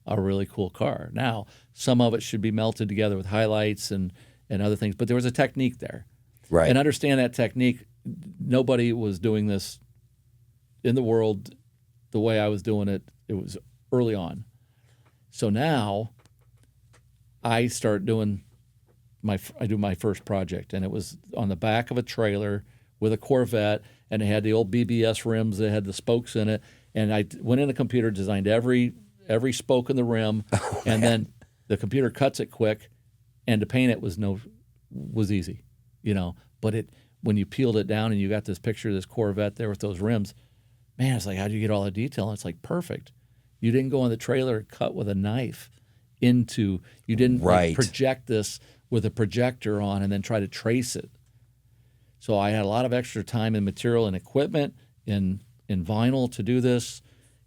A really cool car. Now, some of it should be melted together with highlights and other things, but there was a technique there. Right. And understand that technique, nobody was doing this in the world the way I was doing it. It was early on. So now I start doing my first project, and it was on the back of a trailer with a Corvette, and it had the old BBS rims that had the spokes in it. And I went in the computer, designed every spoke in the rim, and then the computer cuts it quick, and to paint it was easy, But when you peeled it down and you got this picture of this Corvette there with those rims, man, it's like, how do you get all the detail? And it's like perfect. You didn't go in the trailer and cut with a knife into. You didn't Right. project this with a projector on and then try to trace it. So I had a lot of extra time and material and equipment in vinyl to do this,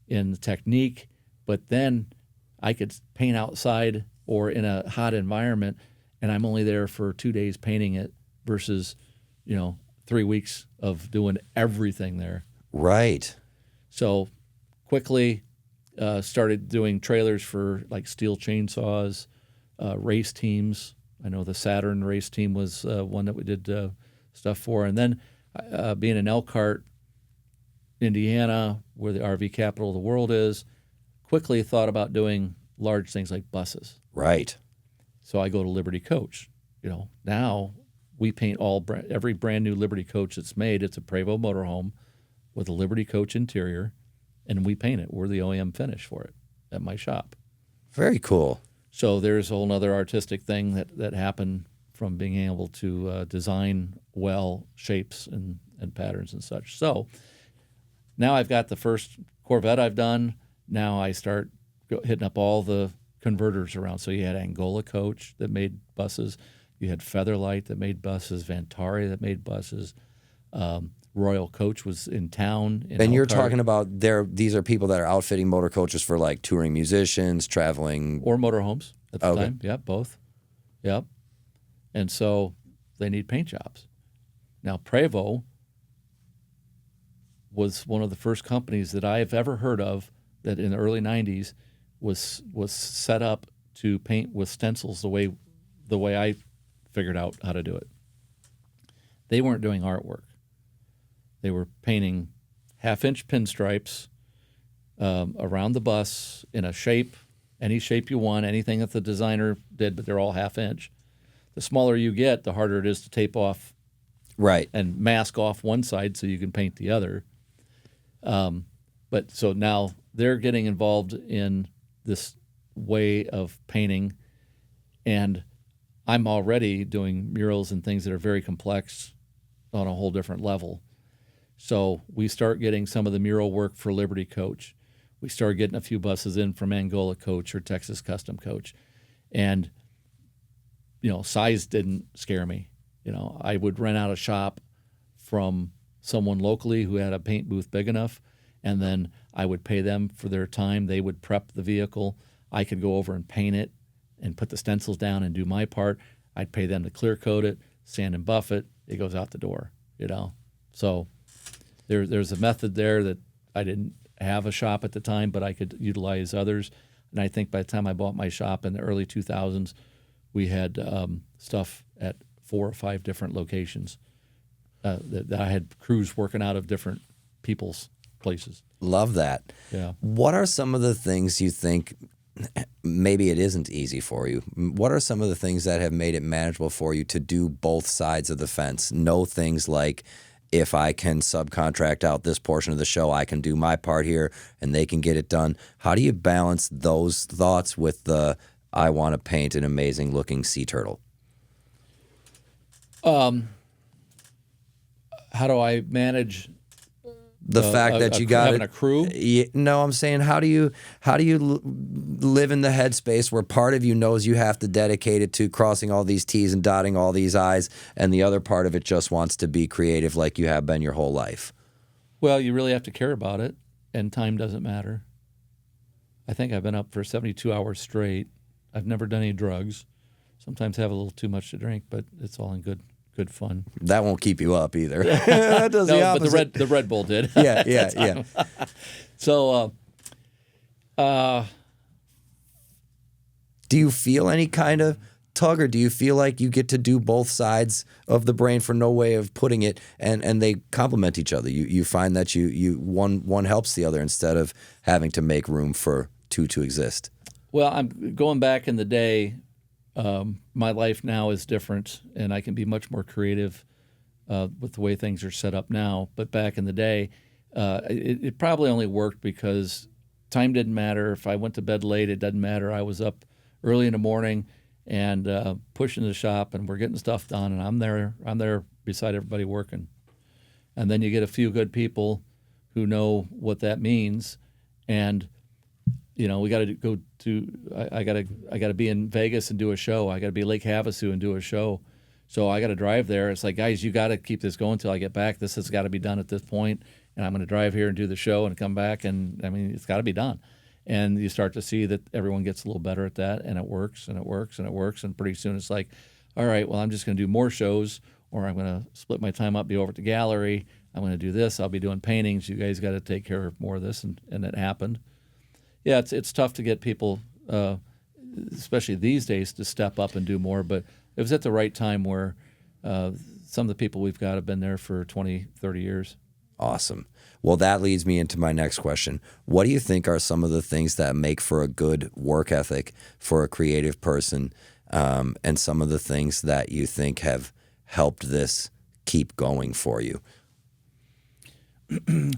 in the technique, but then I could paint outside or in a hot environment, and I'm only there for 2 days painting it versus, 3 weeks of doing everything there. Right. So quickly started doing trailers for like steel chainsaws, race teams. I know the Saturn race team was one that we did stuff for. And then being in Elkhart, Indiana, where the RV capital of the world is, quickly thought about doing large things like buses. Right. So I go to Liberty Coach. Now we paint every brand new Liberty Coach that's made. It's a Prevost motorhome with a Liberty Coach interior, and we paint it. We're the OEM finish for it at my shop. Very cool. So there's a whole other artistic thing that happened from being able to design well shapes and patterns and such. So now I've got the first Corvette I've done. Now I start hitting up all the converters around. So you had Angola Coach that made buses. You had Featherlight that made buses. Vantari that made buses. Royal Coach was in town. And you're talking about these are people that are outfitting motor coaches for like touring musicians, traveling. Or motorhomes at the Okay. time. Yep, both. Yep. And so they need paint jobs. Now, Prevost was one of the first companies that I have ever heard of that in the early 90s was set up to paint with stencils the way I figured out how to do it. They weren't doing artwork. They were painting half-inch pinstripes around the bus in a shape, any shape you want, anything that the designer did, but they're all half-inch. The smaller you get, the harder it is to tape off Right. and mask off one side so you can paint the other. But so now they're getting involved in this way of painting, and I'm already doing murals and things that are very complex on a whole different level. So we start getting some of the mural work for Liberty Coach. We start getting a few buses in from Angola Coach or Texas Custom Coach. And, size didn't scare me. I would rent out a shop from someone locally who had a paint booth big enough, and then I would pay them for their time. They would prep the vehicle. I could go over and paint it and put the stencils down and do my part. I'd pay them to clear coat it, sand and buff it. It goes out the door, So there's a method there that I didn't have a shop at the time, but I could utilize others. And I think by the time I bought my shop in the early 2000s, we had stuff at 4 or 5 different locations that I had crews working out of different people's places. Love that. Yeah. What are some of the things you think maybe it isn't easy for you? What are some of the things that have made it manageable for you to do both sides of the fence? Know things like, if I can subcontract out this portion of the show, I can do my part here and they can get it done. How do you balance those thoughts with the, I want to paint an amazing looking sea turtle? How do I manage the fact that you got having a crew? No, I'm saying how do you live in the headspace where part of you knows you have to dedicate it to crossing all these T's and dotting all these I's, and the other part of it just wants to be creative like you have been your whole life? Well, you really have to care about it, and time doesn't matter. I think I've been up for 72 hours straight. I've never done any drugs. Sometimes have a little too much to drink, but it's all in good fun. That won't keep you up either. That does the No, opposite. but the Red Bull did. Yeah. So, do you feel any kind of tug, or do you feel like you get to do both sides of the brain for no way of putting it, and they complement each other? You find that you one helps the other instead of having to make room for two to exist? Well, I'm going back in the day. My life now is different, and I can be much more creative with the way things are set up now. But back in the day, it probably only worked because time didn't matter. If I went to bed late, it doesn't matter. I was up early in the morning and pushing the shop, and we're getting stuff done, and I'm there beside everybody working. And then you get a few good people who know what that means, and we got to go to. I got to be in Vegas and do a show. I got to be Lake Havasu and do a show. So I got to drive there. It's like, guys, you got to keep this going until I get back. This has got to be done at this point, and I'm going to drive here and do the show and come back. And I mean, it's got to be done. And you start to see that everyone gets a little better at that, and it works, and it works, and it works. And pretty soon it's like, all right, well, I'm just going to do more shows, or I'm going to split my time up, be over at the gallery. I'm going to do this. I'll be doing paintings. You guys got to take care of more of this, and it happened. Yeah, it's tough to get people, especially these days, to step up and do more. But it was at the right time where some of the people we've got have been there for 20, 30 years. Awesome. Well, that leads me into my next question. What do you think are some of the things that make for a good work ethic for a creative person, and some of the things that you think have helped this keep going for you?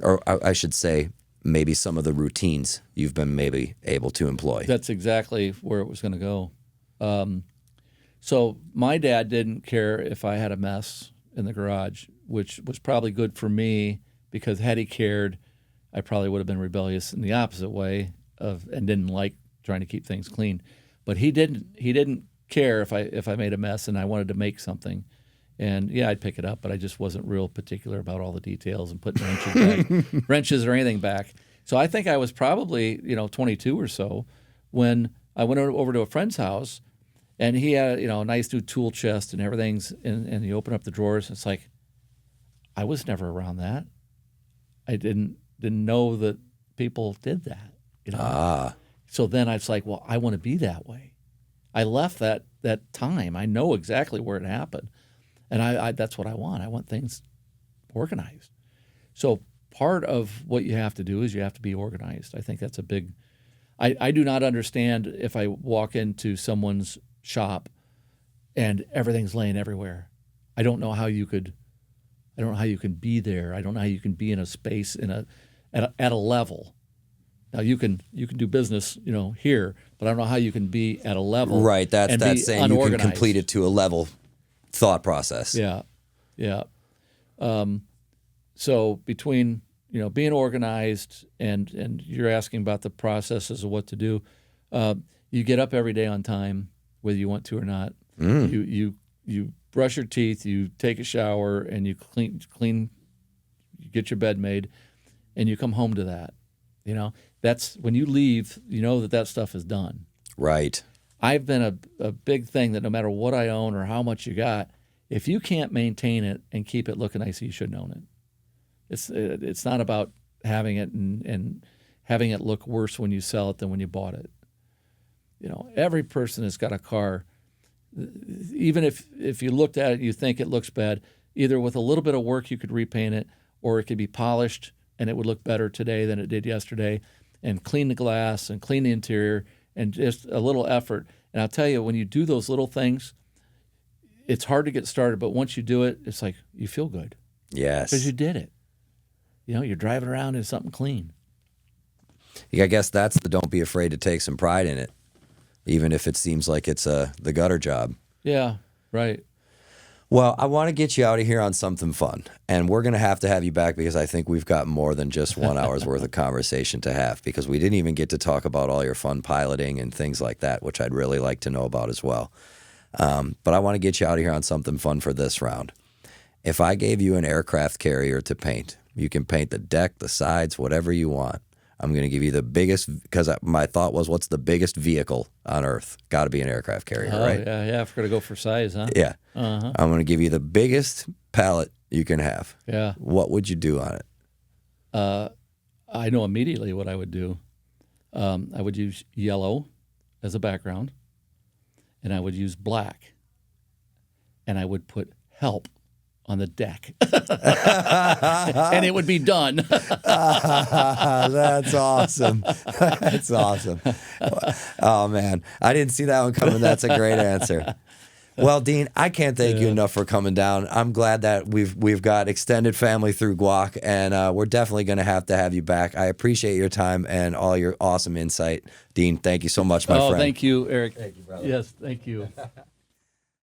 Or I should say, maybe some of the routines you've been maybe able to employ. That's exactly where it was going to go. So my dad didn't care if I had a mess in the garage, which was probably good for me, because had he cared, I probably would have been rebellious in the opposite way and didn't like trying to keep things clean. But he didn't care if I made a mess and I wanted to make something. And yeah, I'd pick it up, but I just wasn't real particular about all the details and putting wrenches or anything back. So I think I was probably 22 or so when I went over to a friend's house, and he had a nice new tool chest and everything's, and he opened up the drawers. And it's like, I was never around that. I didn't know that people did that. So then I was like, well, I want to be that way. I left that time. I know exactly where it happened. And I that's what I want. I want things organized. So part of what you have to do is you have to be organized. I think that's a big – I do not understand if I walk into someone's shop and everything's laying everywhere. I don't know how you can be there. I don't know how you can be in a space at a level. Now you can do business, here, but I don't know how you can be at a level. Right, that's saying you can complete it to a level thought process. Yeah. So between being organized and you're asking about the processes of what to do, you get up every day on time, whether you want to or not. You brush your teeth, you take a shower, and you clean, you get your bed made, and you come home to that. That's when you leave, that stuff is done. Right. I've been a big thing that no matter what I own or how much you got, if you can't maintain it and keep it looking nice, you shouldn't own it. It's not about having it and having it look worse when you sell it than when you bought it. Every person that's got a car, even if you looked at it, you think it looks bad, either with a little bit of work you could repaint it, or it could be polished and it would look better today than it did yesterday, and clean the glass and clean the interior, and just a little effort. And I'll tell you, when you do those little things, it's hard to get started, but once you do it, it's like you feel good. Yes. Because you did it. You're driving around in something clean. I guess that's don't be afraid to take some pride in it, even if it seems like it's the gutter job. Yeah, right. Well, I want to get you out of here on something fun, and we're going to have you back, because I think we've got more than just 1 hour's worth of conversation to have, because we didn't even get to talk about all your fun piloting and things like that, which I'd really like to know about as well. But I want to get you out of here on something fun for this round. If I gave you an aircraft carrier to paint, you can paint the deck, the sides, whatever you want. I'm going to give you the biggest, because my thought was, what's the biggest vehicle on Earth? Got to be an aircraft carrier, right? Yeah. If we're going to go for size, huh? Yeah. I'm going to give you the biggest palette you can have. Yeah. What would you do on it? I know immediately what I would do. I would use yellow as a background, and I would use black, and I would put help on the deck, and it would be done. That's awesome. That's awesome. Oh, man. I didn't see that one coming. That's a great answer. Well, Dean, I can't thank you enough for coming down. I'm glad that we've got extended family through Guac, and we're definitely going to have you back. I appreciate your time and all your awesome insight. Dean, thank you so much, my friend. Thank you, Eric. Thank you, brother. Yes, thank you.